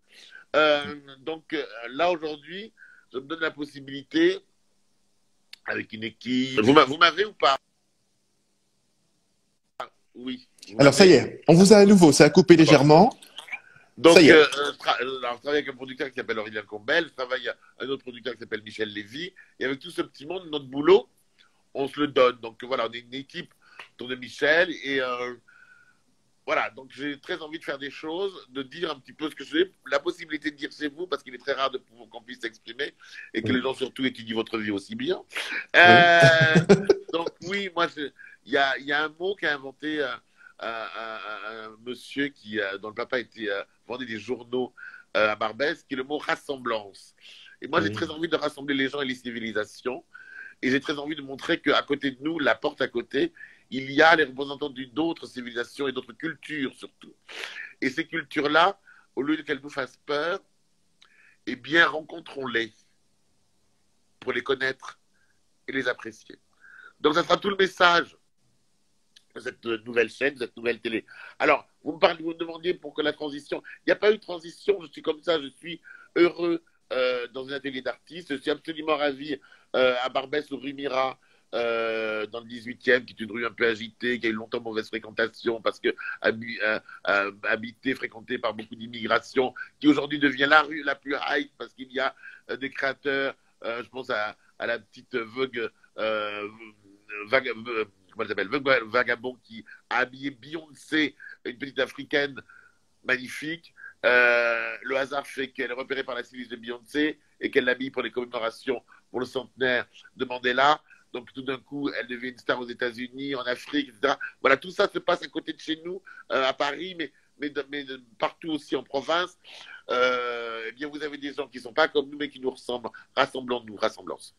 Speaker 2: Donc là, aujourd'hui, je me donne la possibilité, avec une équipe... Vous m'avez ou pas? Oui.
Speaker 1: Alors ça y est, on vous a à nouveau, ça a coupé légèrement.
Speaker 2: Donc,
Speaker 1: ça y est.
Speaker 2: je travaille avec un producteur qui s'appelle Aurélien Combel, je travaille avec un autre producteur qui s'appelle Michel Lévy, et avec tout ce petit monde, notre boulot, on se le donne. Donc voilà, on est une équipe autour de Michel et voilà, donc j'ai très envie de faire des choses, de dire un petit peu ce que j'ai, la possibilité de dire chez vous, parce qu'il est très rare de pouvoir qu'on puisse s'exprimer et que les
Speaker 1: Oui,
Speaker 2: gens surtout étudient votre vie aussi bien.
Speaker 1: oui,
Speaker 2: Euh, donc oui, moi, il y a un mot qu'a inventé un monsieur dont le papa était, vendait des journaux à Barbès, qui est le mot rassemblance. Et moi, j'ai très
Speaker 1: oui.
Speaker 2: envie de rassembler les gens et les civilisations. Et j'ai très envie de montrer qu'à côté de nous, la porte à côté, il y a les représentants d'autres civilisations et d'autres cultures surtout. Et ces cultures-là, au lieu qu'elles nous fassent peur, eh bien, rencontrons-les pour les connaître et les apprécier. Donc, ça sera tout le message de cette nouvelle chaîne, de cette nouvelle télé. Alors, vous me demandiez pour que la transition. Il n'y a pas eu de transition, je suis comme ça, je suis heureux dans un atelier d'artistes. Je suis absolument ravi à Barbès, au rue Mira, dans le 18e, qui est une rue un peu agitée, qui a eu longtemps mauvaise fréquentation, parce que habitée, fréquentée par beaucoup d'immigration, qui aujourd'hui devient la rue la plus hype, parce qu'il y a des créateurs, je pense à la petite Vogue, Vague, comment elle s'appelle, Vogue Vagabond, qui a habillé Beyoncé, une petite africaine magnifique. Le hasard fait qu'elle est repérée par la styliste de Beyoncé et qu'elle l'habille pour les commémorations pour le centenaire de Mandela. Donc tout d'un coup, elle devient une star aux États-Unis, en Afrique, etc. Voilà, tout ça se passe à côté de chez nous, à Paris, mais partout aussi en province. Eh bien, vous avez des gens qui ne sont pas comme nous, mais qui nous ressemblent. Rassemblons-nous, rassemblance.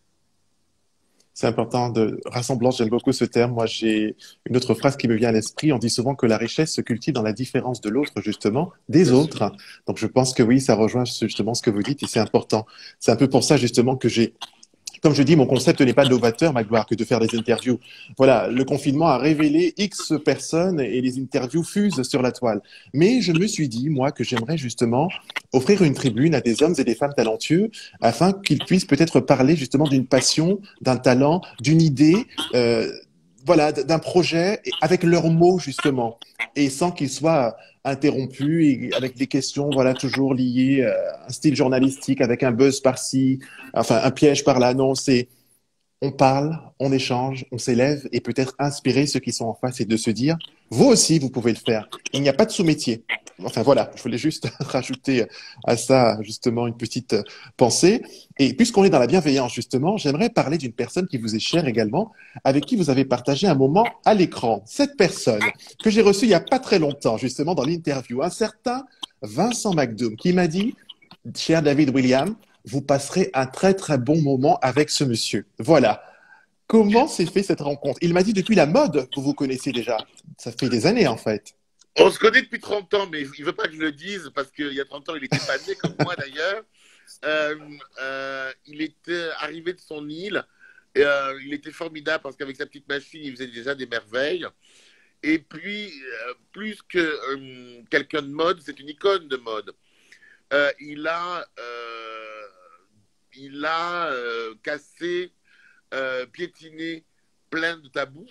Speaker 1: C'est important de rassemblance. J'aime beaucoup ce terme. Moi, j'ai une autre phrase qui me vient à l'esprit. On dit souvent que la richesse se cultive dans la différence de l'autre, justement, des
Speaker 2: Bien sûr.
Speaker 1: autres. Donc, je pense que oui, ça rejoint justement ce que vous dites et c'est important. C'est un peu pour ça, justement, que j'ai comme je dis, mon concept n'est pas novateur, Magloire, que de faire des interviews. Voilà, le confinement a révélé X personnes et les interviews fusent sur la toile. Mais je me suis dit, moi, que j'aimerais justement offrir une tribune à des hommes et des femmes talentueux afin qu'ils puissent peut-être parler justement d'une passion, d'un talent, d'une idée, voilà, d'un projet avec leurs mots justement et sans qu'ils soient interrompus et avec des questions, voilà, toujours liées à un style journalistique avec un buzz par-ci, enfin un piège par là. Non, c'est on parle, on échange, on s'élève et peut-être inspirer ceux qui sont en face et de se dire, vous aussi, vous pouvez le faire. Il n'y a pas de sous-métier. Enfin voilà, je voulais juste rajouter à ça justement une petite pensée. Et puisqu'on est dans la bienveillance justement, j'aimerais parler d'une personne qui vous est chère également, avec qui vous avez partagé un moment à l'écran. Cette personne que j'ai reçue il n'y a pas très longtemps justement dans l'interview, un certain Vincent McDoom qui m'a dit, cher David William, vous passerez un très très bon moment avec ce monsieur. Voilà. Comment s'est fait cette rencontre? Il m'a dit depuis la mode, vous vous connaissez déjà. Ça fait des années en fait.
Speaker 2: On se connaît depuis 30 ans, mais il ne veut pas que je le dise parce qu'il y a 30 ans, il n'était pas né comme moi d'ailleurs. Il était arrivé de son île. Il était formidable parce qu'avec sa petite machine, il faisait déjà des merveilles. Et puis, plus que quelqu'un de mode, c'est une icône de mode. Euh, il a, euh, il a cassé, piétiné plein de tabous.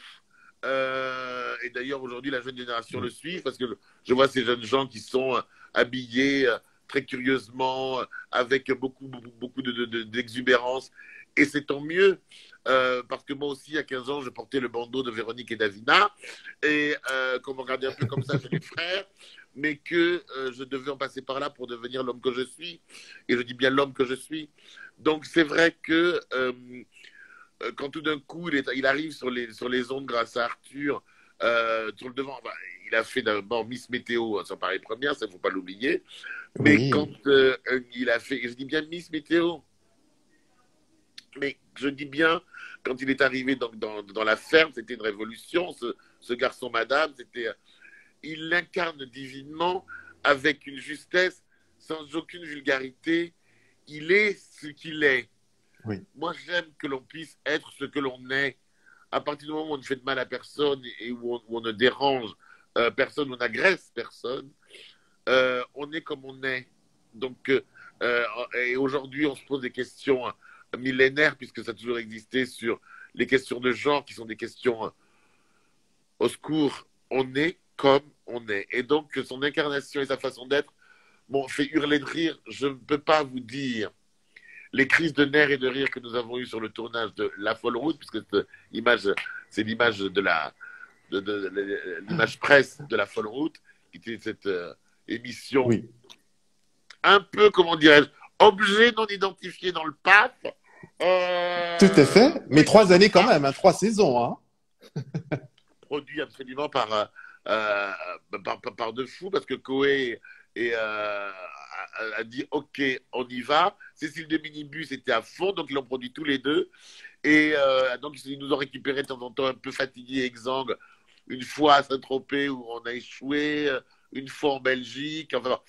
Speaker 2: Et d'ailleurs, aujourd'hui, la jeune génération le suit parce que je vois ces jeunes gens qui sont habillés très curieusement, avec beaucoup d'exubérance. Et c'est tant mieux, parce que moi aussi, à 15 ans, je portais le bandeau de Véronique et Davina, et qu'on me regardait un peu comme ça chez les frères, mais que je devais en passer par là pour devenir l'homme que je suis. Et je dis bien l'homme que je suis. Donc c'est vrai que quand tout d'un coup il arrive sur les ondes grâce à Arthur, sur le devant, bah, il a fait d'abord Miss Météo, ça paraît première, ça ne faut pas l'oublier. Mais quand
Speaker 1: Oui,
Speaker 2: il a fait, et je dis bien Miss Météo, mais je dis bien, quand il est arrivé dans la ferme, c'était une révolution, ce garçon madame, il l'incarne divinement avec une justesse, sans aucune vulgarité. Il est ce qu'il est.
Speaker 1: oui,
Speaker 2: Moi, j'aime que l'on puisse être ce que l'on est. À partir du moment où on ne fait de mal à personne et où on ne dérange personne, on n'agresse personne, on est comme on est. Donc, et aujourd'hui, on se pose des questions millénaires, puisque ça a toujours existé, sur les questions de genre, qui sont des questions au secours. On est comme on est. Et donc, son incarnation et sa façon d'être m'ont fait hurler de rire. Je ne peux pas vous dire les crises de nerfs et de rire que nous avons eues sur le tournage de La Folle Route, puisque cette image, c'est l'image l'image presse de La Folle Route, qui était cette émission
Speaker 1: Oui,
Speaker 2: un peu, comment dirais-je, objet non identifié dans le PAF.
Speaker 1: tout à fait. Mais
Speaker 2: Oui,
Speaker 1: 3 années quand même, hein, 3 saisons. Hein.
Speaker 2: produit absolument par deux fous, parce que Koé a dit OK, on y va. Cécile de Minibus était à fond, donc ils l'ont produit tous les deux. Et donc ils nous ont récupéré de temps en temps un peu fatigués, exsangues, une fois à Saint-Tropez où on a échoué, une fois en Belgique, enfin,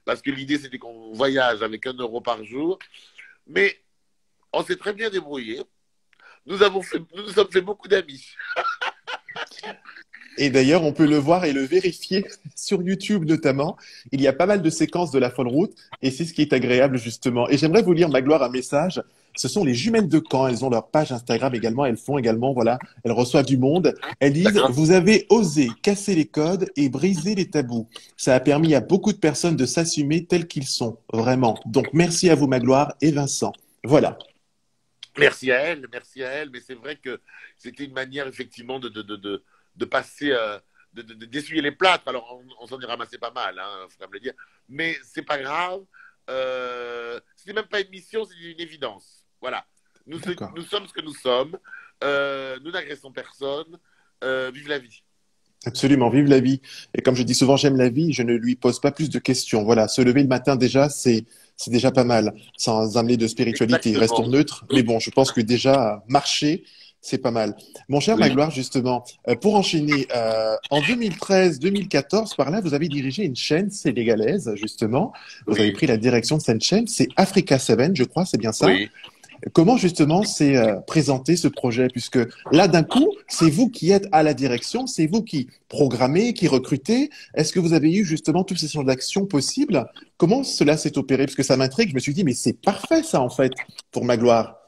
Speaker 2: parce que l'idée c'était qu'on voyage avec 1 € par jour. Mais on s'est très bien débrouillé. Nous nous sommes fait beaucoup d'amis.
Speaker 1: Et d'ailleurs, on peut le voir et le vérifier sur YouTube notamment. Il y a pas mal de séquences de La Folle Route et c'est ce qui est agréable justement. Et j'aimerais vous lire, Magloire, un message. Ce sont les jumelles de Caen. Elles ont leur page Instagram également. Elles font également, voilà, elles reçoivent du monde. Elles disent,
Speaker 2: D'accord.
Speaker 1: vous avez osé casser les codes et briser les tabous. Ça a permis à beaucoup de personnes de s'assumer tels qu'ils sont, vraiment. Donc merci à vous, Magloire et Vincent. Voilà.
Speaker 2: Merci à elle, mais c'est vrai que c'était une manière effectivement de passer, d'essuyer les plâtres. Alors on s'en est ramassé pas mal, hein, faut quand même le dire, mais c'est pas grave. C'était même pas une mission, c'est une évidence. Voilà,
Speaker 1: D'accord.
Speaker 2: nous sommes ce que nous sommes, nous n'agressons personne, vive la vie.
Speaker 1: Absolument, vive la vie. Et comme je dis souvent, j'aime la vie, je ne lui pose pas plus de questions. Voilà, se lever le matin déjà, c'est déjà pas mal, sans amener de spiritualité. Restons
Speaker 2: Exactement.
Speaker 1: neutres, mais bon, je pense que déjà marcher, c'est pas mal. Mon cher
Speaker 2: Oui,
Speaker 1: Magloire, justement, pour enchaîner, en 2013-2014, par là, vous avez dirigé une chaîne sénégalaise, justement. Vous avez
Speaker 2: oui,
Speaker 1: pris la direction de cette chaîne, c'est Africa 7, je crois, c'est bien ça?
Speaker 2: oui.
Speaker 1: Comment justement s'est présenté ce projet? Puisque là, d'un coup, c'est vous qui êtes à la direction, c'est vous qui programmez, qui recrutez. Est-ce que vous avez eu justement toutes ces sortes d'actions possibles? Comment cela s'est opéré? Parce que ça m'intrigue. Je me suis dit, mais c'est parfait ça, en fait, pour Magloire.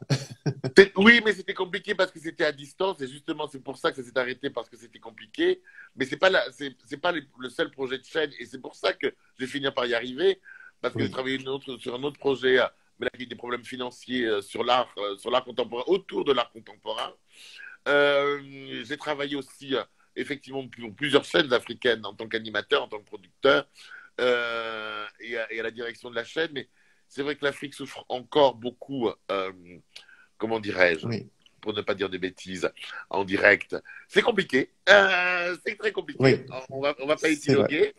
Speaker 2: Oui, mais c'était compliqué parce que c'était à distance et justement c'est pour ça que ça s'est arrêté parce que c'était compliqué. Mais c'est pas le seul projet de chaîne et c'est pour ça que je vais finir par y arriver parce que j'ai
Speaker 1: Oui,
Speaker 2: travaillé sur un autre projet, mais là il y a eu des problèmes financiers sur l'art contemporain, autour de l'art contemporain. J'ai travaillé aussi effectivement pour plusieurs chaînes africaines en tant qu'animateur, en tant que producteur et à la direction de la chaîne. Mais c'est vrai que l'Afrique souffre encore beaucoup. Comment dirais-je,
Speaker 1: oui,
Speaker 2: pour ne pas dire de bêtises, en direct. C'est compliqué. C'est très compliqué.
Speaker 1: oui,
Speaker 2: On va pas
Speaker 1: c'est vrai.
Speaker 2: épiloguer.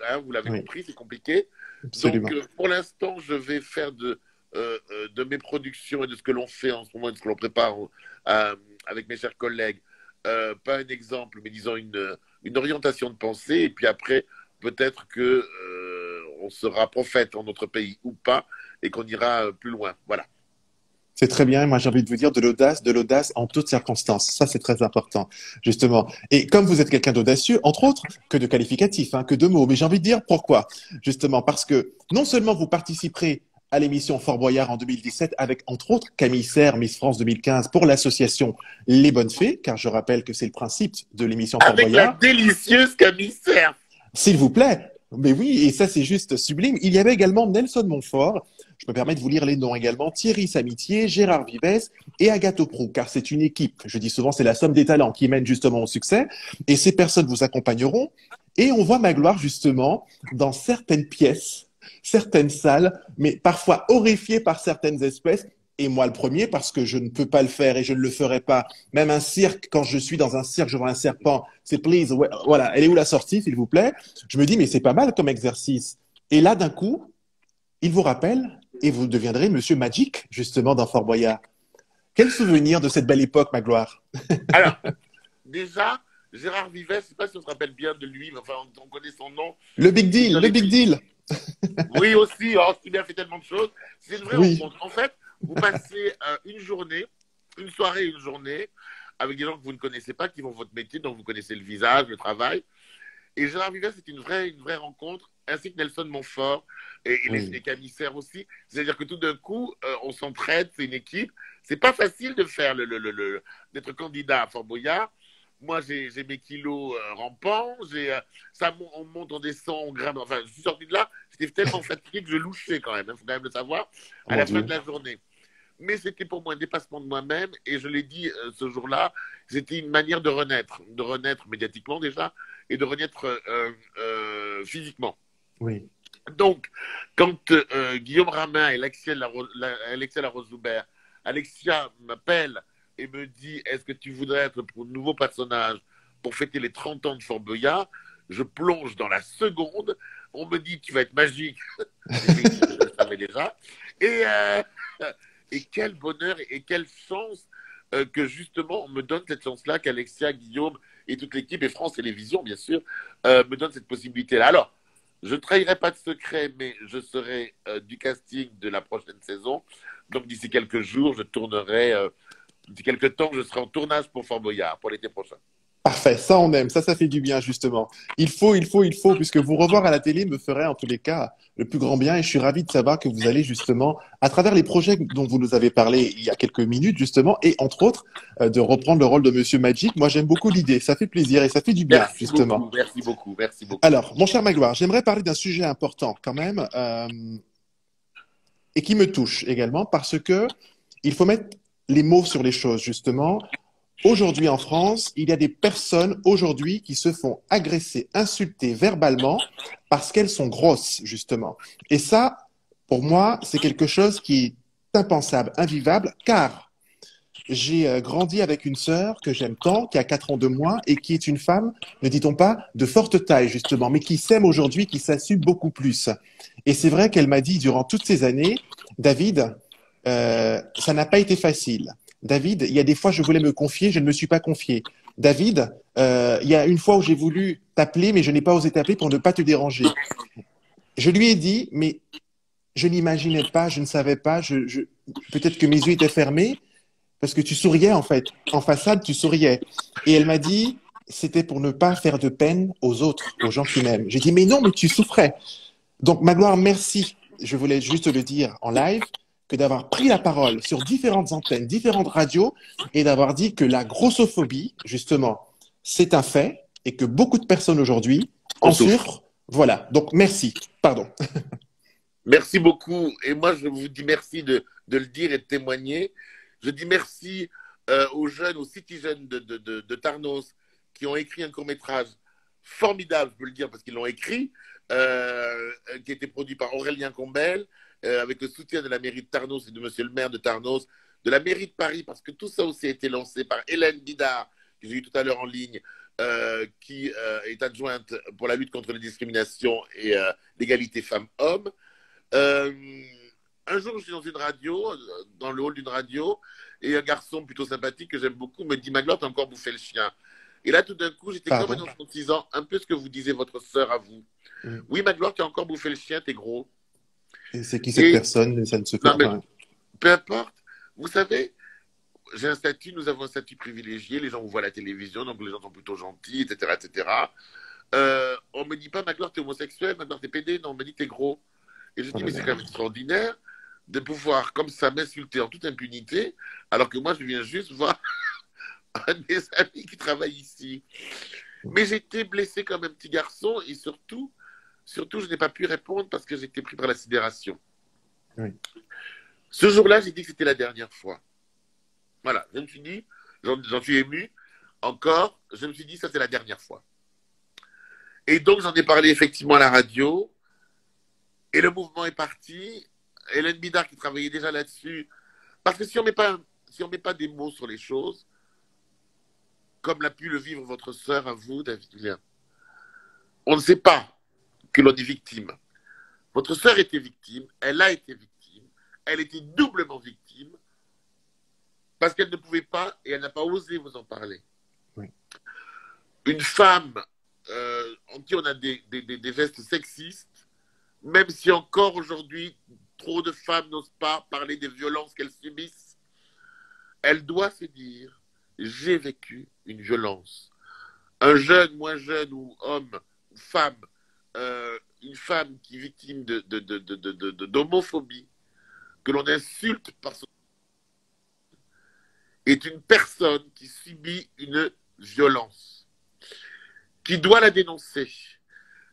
Speaker 2: Hein, vous l'avez
Speaker 1: Oui,
Speaker 2: compris, c'est compliqué. Donc,
Speaker 1: absolument.
Speaker 2: pour l'instant, je vais faire de mes productions et de ce que l'on fait en ce moment et de ce que l'on prépare avec mes chers collègues, pas un exemple, mais disons une orientation de pensée. Et puis après, peut-être que on sera prophète en notre pays ou pas et qu'on ira plus loin. Voilà.
Speaker 1: C'est très bien. Moi, j'ai envie de vous dire de l'audace en toutes circonstances. Ça, c'est très important, justement. Et comme vous êtes quelqu'un d'audacieux, entre autres, que de qualificatifs, hein, que de mots. Mais j'ai envie de dire pourquoi. Justement, parce que non seulement vous participerez à l'émission Fort Boyard en 2017 avec, entre autres, Camille Serre, Miss France 2015 pour l'association Les Bonnes Fées, car je rappelle que c'est le principe de l'émission Fort
Speaker 2: Avec la
Speaker 1: Boyard.
Speaker 2: délicieuse Camille Cerf.
Speaker 1: S'il vous plaît. Mais oui, et ça c'est juste sublime. Il y avait également Nelson Montfort. Je me permets de vous lire les noms également. Thierry Samitier, Gérard Vives et Agathe Prou, car c'est une équipe. Je dis souvent, c'est la somme des talents qui mène justement au succès. Et ces personnes vous accompagneront. Et on voit Magloire justement dans certaines pièces, certaines salles, mais parfois horrifiées par certaines espèces. Et moi le premier, parce que je ne peux pas le faire et je ne le ferai pas. Même un cirque, quand je suis dans un cirque, je vois un serpent, c'est please, ouais, voilà, elle est où la sortie, s'il vous plaît? Je me dis, mais c'est pas mal comme exercice. Et là, d'un coup, il vous rappelle et vous deviendrez Monsieur Magic, justement, dans Fort Boyard. Quel souvenir de cette belle époque, Magloire?
Speaker 2: Alors, déjà, Gérard Vives, je ne sais pas si on se rappelle bien de lui, mais enfin, on connaît son nom.
Speaker 1: Le big
Speaker 2: Il
Speaker 1: deal, le
Speaker 2: avait
Speaker 1: big
Speaker 2: pris.
Speaker 1: deal.
Speaker 2: Oui, aussi, oh, il a fait tellement de choses. C'est une vraie
Speaker 1: Oui,
Speaker 2: rencontre. En fait, vous passez une journée, une soirée, une journée, avec des gens que vous ne connaissez pas, qui font votre métier, dont vous connaissez le visage, le travail. Et Gérard Vives, c'est une vraie rencontre, ainsi que Nelson Montfort et
Speaker 1: oui,
Speaker 2: les commissaires aussi. C'est-à-dire que tout d'un coup, on s'entraide, c'est une équipe. C'est pas facile de faire d'être candidat à Fort Boyard. Moi, j'ai mes kilos rampants, on monte, on descend, on grimpe. Enfin, je suis sorti de là, j'étais tellement fatigué que je louchais quand même, il faut quand même le savoir,
Speaker 1: oh
Speaker 2: à
Speaker 1: mon
Speaker 2: la fin de
Speaker 1: Dieu.
Speaker 2: la journée. mais c'était pour moi un dépassement de moi-même, et je l'ai dit ce jour-là, c'était une manière de renaître médiatiquement déjà, et de renaître physiquement.
Speaker 1: Oui.
Speaker 2: Donc, quand Guillaume Ramin et Alexia Laroche-Joubert, Alexia m'appelle et me dit: est-ce que tu voudrais être pour un nouveau personnage pour fêter les 30 ans de Fort Boyard? Je plonge dans la seconde. On me dit: tu vas être magique. Je le savais déjà. Et, euh, et quel bonheur et quelle chance que justement on me donne cette chance-là, qu'Alexia, Guillaume et toute l'équipe, et France Télévisions, bien sûr, me donnent cette possibilité-là. Alors, je ne trahirai pas de secret, mais je serai du casting de la prochaine saison. Donc, d'ici quelques jours, je tournerai. D'ici quelques temps, je serai en tournage pour Fort Boyard, pour l'été prochain.
Speaker 1: Parfait, ça on aime, ça fait du bien justement. Il faut, puisque vous revoir à la télé me ferait en tous les cas le plus grand bien et je suis ravi de savoir que vous allez justement, à travers les projets dont vous nous avez parlé il y a quelques minutes justement, et entre autres, de reprendre le rôle de Monsieur Magic. Moi j'aime beaucoup l'idée, ça fait plaisir et ça fait du bien
Speaker 2: Merci
Speaker 1: justement.
Speaker 2: beaucoup, merci beaucoup, merci beaucoup.
Speaker 1: Alors, mon cher Magloire, j'aimerais parler d'un sujet important quand même et qui me touche également parce que il faut mettre les mots sur les choses justement. Aujourd'hui en France, il y a des personnes aujourd'hui qui se font agresser, insulter verbalement parce qu'elles sont grosses, justement. Et ça, pour moi, c'est quelque chose qui est impensable, invivable, car j'ai grandi avec une sœur que j'aime tant, qui a 4 ans de moins et qui est une femme, ne dit-on pas, de forte taille, justement, mais qui s'aime aujourd'hui, qui s'assume beaucoup plus. Et c'est vrai qu'elle m'a dit durant toutes ces années, David, ça n'a pas été facile. David, il y a des fois, je voulais me confier, je ne me suis pas confié. David, il y a une fois où j'ai voulu t'appeler, mais je n'ai pas osé t'appeler pour ne pas te déranger. Je lui ai dit, mais je n'imaginais pas, je ne savais pas, peut-être que mes yeux étaient fermés, parce que tu souriais en fait. En façade, tu souriais. Et elle m'a dit, c'était pour ne pas faire de peine aux autres, aux gens qui m'aiment. J'ai dit, mais non, mais tu souffrais. Donc, Magloire, merci. Je voulais juste le dire en live, que d'avoir pris la parole sur différentes antennes, différentes radios, et d'avoir dit que la grossophobie, justement, c'est un fait, et que beaucoup de personnes aujourd'hui
Speaker 2: On
Speaker 1: en
Speaker 2: souffre.
Speaker 1: souffrent. Voilà. Donc, merci. Pardon.
Speaker 2: Merci beaucoup. Et moi, je vous dis merci de le dire et de témoigner. Je dis merci aux jeunes, aux city jeunes de Tarnos qui ont écrit un court-métrage formidable, je peux le dire, parce qu'ils l'ont écrit, qui a été produit par Aurélien Combel, avec le soutien de la mairie de Tarnos et de monsieur le maire de Tarnos, de la mairie de Paris, parce que tout ça aussi a été lancé par Hélène Bidard, que j'ai eu tout à l'heure en ligne, qui est adjointe pour la lutte contre les discriminations et l'égalité femmes-hommes. Euh, un jour, je suis dans une radio, dans le hall d'une radio, et un garçon plutôt sympathique que j'aime beaucoup me dit: Magloire, t'as encore bouffé le chien. Et là, tout d'un coup, j'étais comme un
Speaker 1: Pardon.
Speaker 2: enfant de 6 ans, un peu ce que vous disiez votre sœur à vous. Oui, Magloire, tu as encore bouffé le chien, t'es gros.
Speaker 1: Et c'est qui cette
Speaker 2: Et
Speaker 1: personne? Ça ne se fait
Speaker 2: non, mais
Speaker 1: pas.
Speaker 2: peu importe. Vous savez, j'ai un statut, nous avons un statut privilégié. Les gens vous voient à la télévision, donc les gens sont plutôt gentils, etc., etc. On me dit pas: Magloire, t'es homosexuel, Magloire, t'es pédé. Non, on me dit: t'es gros. Et je
Speaker 1: Oh
Speaker 2: dis:
Speaker 1: là
Speaker 2: mais c'est quand
Speaker 1: là.
Speaker 2: même extraordinaire de pouvoir comme ça m'insulter en toute impunité, alors que moi, je viens juste voir un de mes amis qui travaille ici. Mais j'étais blessé comme un petit garçon, et surtout, je n'ai pas pu répondre parce que j'étais pris par la sidération.
Speaker 1: Oui.
Speaker 2: Ce jour-là, j'ai dit que c'était la dernière fois. Voilà, je me suis dit, j'en suis ému encore, je me suis dit, ça c'est la dernière fois. Et donc, j'en ai parlé effectivement à la radio, et le mouvement est parti. Hélène Bidard qui travaillait déjà là-dessus, parce que si on met pas des mots sur les choses, comme l'a pu le vivre votre sœur à vous, David Julien, on ne sait pas que l'on est victime. Votre sœur était victime, elle a été victime, elle était doublement victime, parce qu'elle ne pouvait pas et elle n'a pas osé vous en parler.
Speaker 1: Oui.
Speaker 2: Une femme en qui on a des gestes sexistes, même si encore aujourd'hui, trop de femmes n'osent pas parler des violences qu'elles subissent, elle doit se dire: j'ai vécu une violence. Un jeune, moins jeune, ou homme, ou femme, une femme qui est victime d'homophobie, que l'on insulte par son... est une personne qui subit une violence, qui doit la dénoncer.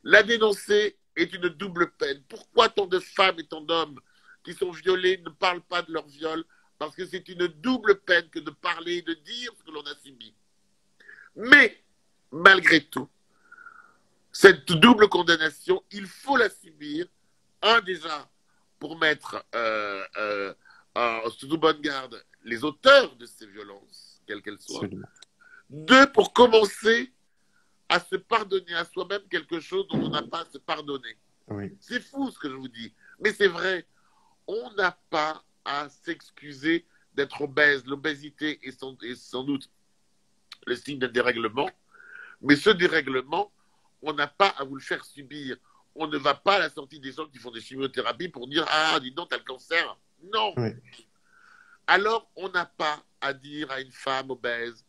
Speaker 2: La dénoncer est une double peine. Pourquoi tant de femmes et tant d'hommes qui sont violés ne parlent pas de leur viol parce que c'est une double peine que de parler et de dire ce que l'on a subi. Mais, malgré tout, cette double condamnation, il faut la subir. Un, déjà, pour mettre sous bonne garde les auteurs de ces violences, quelles qu'elles soient.
Speaker 1: Absolument.
Speaker 2: Deux, pour commencer à se pardonner à soi-même quelque chose dont on n'a pas à se pardonner.
Speaker 1: Oui.
Speaker 2: C'est fou ce que je vous dis, mais c'est vrai. On n'a pas à s'excuser d'être obèse. L'obésité est sans doute le signe d'un dérèglement, mais ce dérèglement, on n'a pas à vous le faire subir. On ne va pas à la sortie des gens qui font des chimiothérapies pour dire « Ah, dis donc, t'as le cancer ». Non.
Speaker 1: Oui.
Speaker 2: Alors, on n'a pas à dire à une femme obèse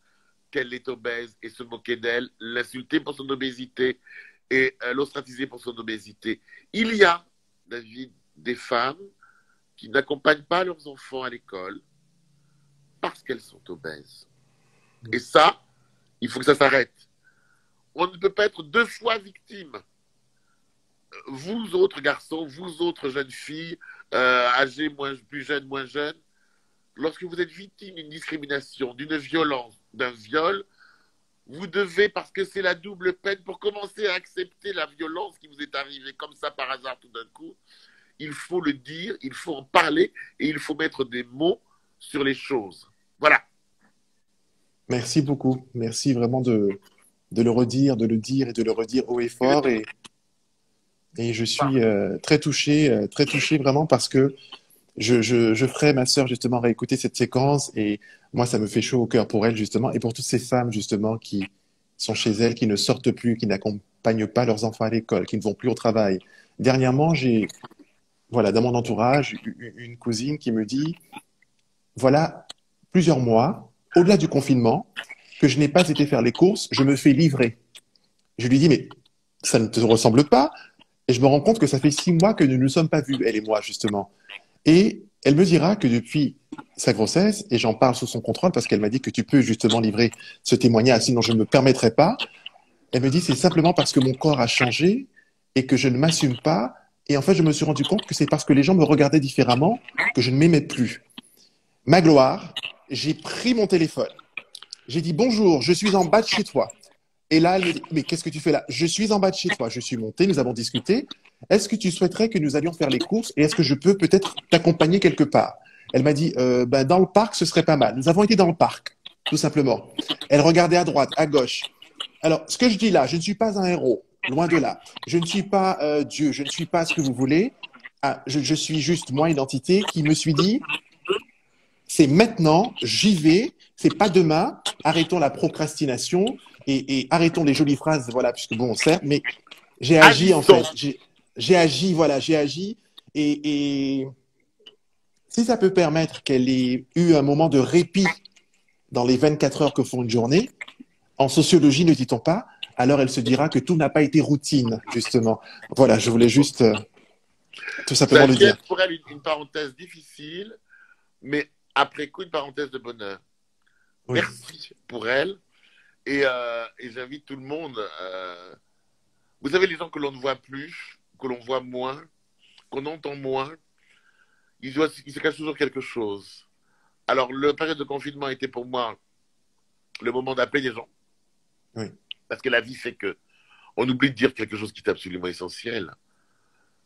Speaker 2: qu'elle est obèse et se moquer d'elle, l'insulter pour son obésité et l'ostratiser pour son obésité. Il y a, David, des femmes qui n'accompagnent pas leurs enfants à l'école parce qu'elles sont obèses. Et ça, il faut que ça s'arrête. On ne peut pas être deux fois victime. Vous autres garçons, vous autres jeunes filles, âgées, plus jeunes, moins jeunes, lorsque vous êtes victime d'une discrimination, d'une violence, d'un viol, vous devez, parce que c'est la double peine, pour commencer à accepter la violence qui vous est arrivée comme ça par hasard tout d'un coup, il faut le dire, il faut en parler et il faut mettre des mots sur les choses. Voilà.
Speaker 1: Merci beaucoup. Merci vraiment de le redire, de le dire et de le redire haut et fort. Et je suis très touché vraiment parce que je ferai ma sœur justement réécouter cette séquence et moi ça me fait chaud au cœur pour elle justement et pour toutes ces femmes justement qui sont chez elles, qui ne sortent plus, qui n'accompagnent pas leurs enfants à l'école, qui ne vont plus au travail. Dernièrement, j'ai voilà dans mon entourage une cousine qui me dit voilà plusieurs mois au-delà du confinement que je n'ai pas été faire les courses, je me fais livrer. Je lui dis mais ça ne te ressemble pas et je me rends compte que ça fait 6 mois que nous ne nous sommes pas vus, elle et moi justement. Et elle me dira que depuis sa grossesse, et j'en parle sous son contrôle parce qu'elle m'a dit que tu peux justement livrer ce témoignage, sinon je ne me permettrai pas. Elle me dit c'est simplement parce que mon corps a changé et que je ne m'assume pas. Et en fait, je me suis rendu compte que c'est parce que les gens me regardaient différemment que je ne m'aimais plus. Magloire, j'ai pris mon téléphone. J'ai dit bonjour, je suis en bas de chez toi. Et là, elle me dit, mais qu'est-ce que tu fais là? Je suis en bas de chez toi. Je suis monté, nous avons discuté. Est-ce que tu souhaiterais que nous allions faire les courses et est-ce que je peux peut-être t'accompagner quelque part? Elle m'a dit, dans le parc, ce serait pas mal. Nous avons été dans le parc, tout simplement. Elle regardait à droite, à gauche. Alors, ce que je dis là, je ne suis pas un héros, loin de là. Je ne suis pas Dieu, je ne suis pas ce que vous voulez. Ah, je suis juste moi, une entité qui me suis dit, c'est maintenant, j'y vais, c'est pas demain. Arrêtons la procrastination et arrêtons les jolies phrases, voilà, puisque bon, certes, mais j'ai agi en fait. J'ai agi, voilà, j'ai agi. Et si ça peut permettre qu'elle ait eu un moment de répit dans les 24 heures que font une journée, en sociologie, ne dit-on pas, alors elle se dira que tout n'a pas été routine, justement. Voilà, je voulais juste tout simplement le dire.
Speaker 2: Pour elle une parenthèse difficile, mais après coup, une parenthèse de bonheur. Oui. Merci pour elle. Et j'invite tout le monde. Vous savez, les gens que l'on ne voit plus, que l'on voit moins, qu'on entend moins, il se cache toujours quelque chose. Alors, la période de confinement a été pour moi le moment d'appeler les gens.
Speaker 1: Oui.
Speaker 2: Parce que la vie fait que on oublie de dire quelque chose qui est absolument essentiel.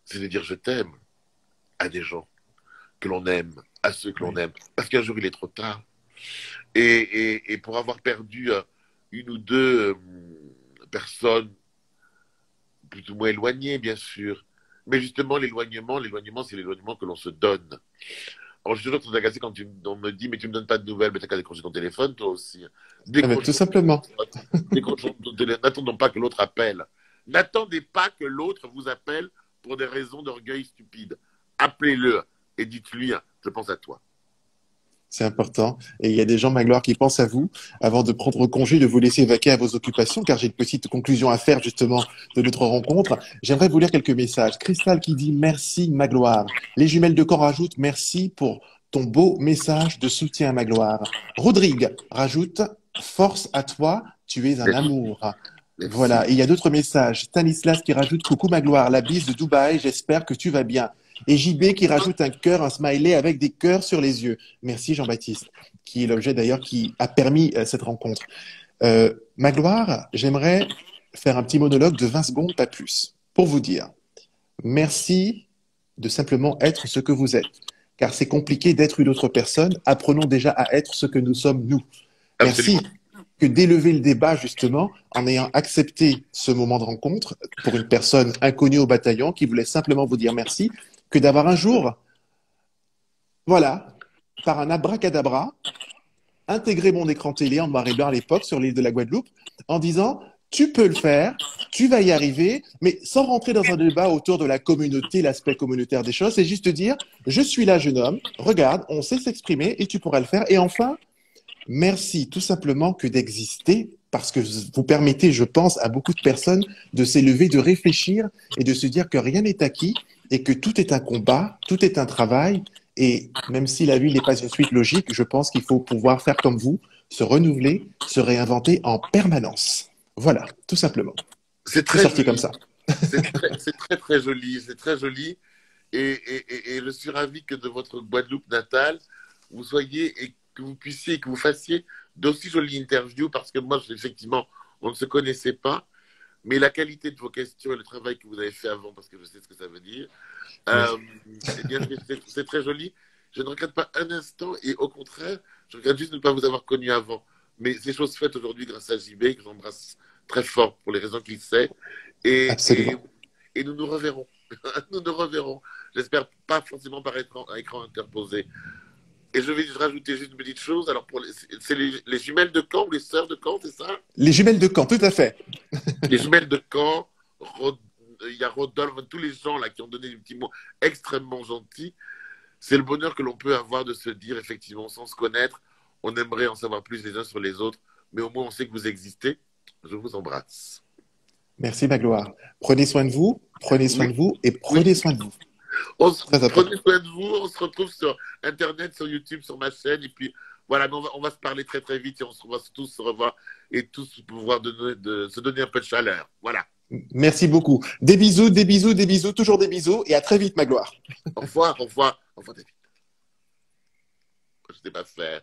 Speaker 2: C'est de dire je t'aime à des gens que l'on aime, à ceux que l'on aime. Parce qu'un jour, il est trop tard. Et pour avoir perdu une ou deux personnes plus ou moins éloignées, bien sûr. Mais justement, l'éloignement, c'est l'éloignement que l'on se donne. Alors, je suis toujours très agacé quand on me dit « Mais tu ne me donnes pas de nouvelles, mais tu n'as qu'à décrocher ton téléphone, toi aussi. »
Speaker 1: Tout simplement.
Speaker 2: N'attendons pas que l'autre appelle. N'attendez pas que l'autre vous appelle pour des raisons d'orgueil stupide. Appelez-le et dites-lui « Je pense à toi ».
Speaker 1: C'est important. Et il y a des gens, Magloire, qui pensent à vous avant de prendre congé, de vous laisser vaquer à vos occupations, car j'ai une petite conclusion à faire justement de notre rencontre. J'aimerais vous lire quelques messages. Cristal qui dit « Merci, Magloire ». Les jumelles de corps rajoutent « Merci pour ton beau message de soutien à Magloire ». Rodrigue rajoute « Force à toi, tu es un amour ». Voilà. Et il y a d'autres messages. Stanislas qui rajoute « Coucou Magloire, la bise de Dubaï, j'espère que tu vas bien ». Et JB qui rajoute un cœur, un smiley avec des cœurs sur les yeux. Merci Jean-Baptiste, qui est l'objet d'ailleurs qui a permis cette rencontre. Magloire, j'aimerais faire un petit monologue de 20 secondes, pas plus, pour vous dire merci de simplement être ce que vous êtes. Car c'est compliqué d'être une autre personne. Apprenons déjà à être ce que nous sommes nous. Merci
Speaker 2: Absolument.
Speaker 1: que d'élever le débat justement en ayant accepté ce moment de rencontre pour une personne inconnue au bataillon qui voulait simplement vous dire merci, que d'avoir un jour, voilà, par un abracadabra, intégré mon écran télé en noir et blanc à l'époque sur l'île de la Guadeloupe en disant tu peux le faire, tu vas y arriver, mais sans rentrer dans un débat autour de la communauté, l'aspect communautaire des choses, c'est juste dire je suis là jeune homme, regarde, on sait s'exprimer et tu pourras le faire. Et enfin, merci tout simplement que d'exister parce que vous permettez, je pense, à beaucoup de personnes de s'élever, de réfléchir et de se dire que rien n'est acquis et que tout est un combat, tout est un travail. Et même si la vie n'est pas une suite logique, je pense qu'il faut pouvoir faire comme vous, se renouveler, se réinventer en permanence. Voilà, tout simplement.
Speaker 2: C'est
Speaker 1: C'est
Speaker 2: très
Speaker 1: sorti comme
Speaker 2: joli.
Speaker 1: ça.
Speaker 2: C'est très, très joli. C'est très joli. Et je suis ravi que de votre Guadeloupe natale, vous soyez et que vous puissiez et que vous fassiez d'aussi jolies interviews parce que moi, effectivement, on ne se connaissait pas. Mais la qualité de vos questions et le travail que vous avez fait avant, parce que je sais ce que ça veut dire,
Speaker 1: Oui.
Speaker 2: eh bien, c'est très joli. Je ne regrette pas un instant et au contraire, je regrette juste de ne pas vous avoir connu avant. Mais c'est chose faite aujourd'hui grâce à JB, que j'embrasse très fort pour les raisons qu'il sait. Et, et,
Speaker 1: Absolument.
Speaker 2: et nous nous reverrons. Nous nous reverrons. J'espère pas forcément par écran interposé. Et je vais rajouter juste une petite chose. Alors, c'est les jumelles de Caen ou les sœurs de Caen, c'est ça?
Speaker 1: Les jumelles de Caen, tout à fait.
Speaker 2: Les jumelles de Caen, il y a Rodolphe, tous les gens là qui ont donné des petits mots extrêmement gentils. C'est le bonheur que l'on peut avoir de se dire, effectivement, sans se connaître, on aimerait en savoir plus les uns sur les autres, mais au moins on sait que vous existez. Je vous embrasse.
Speaker 1: Merci Magloire. Prenez soin de
Speaker 2: Oui,
Speaker 1: vous et
Speaker 2: oui.
Speaker 1: prenez soin de vous. Très
Speaker 2: Prenez
Speaker 1: important.
Speaker 2: soin de vous. On se retrouve sur Internet, sur YouTube, sur ma chaîne. Et puis, voilà, on va se parler très, très vite et va tous se revoir et tous pouvoir se donner un peu de chaleur. Voilà.
Speaker 1: Merci beaucoup. Des bisous, des bisous, des bisous, toujours des bisous et à très vite Magloire.
Speaker 2: Au revoir, au revoir. Au revoir, David. Je ne sais pas faire.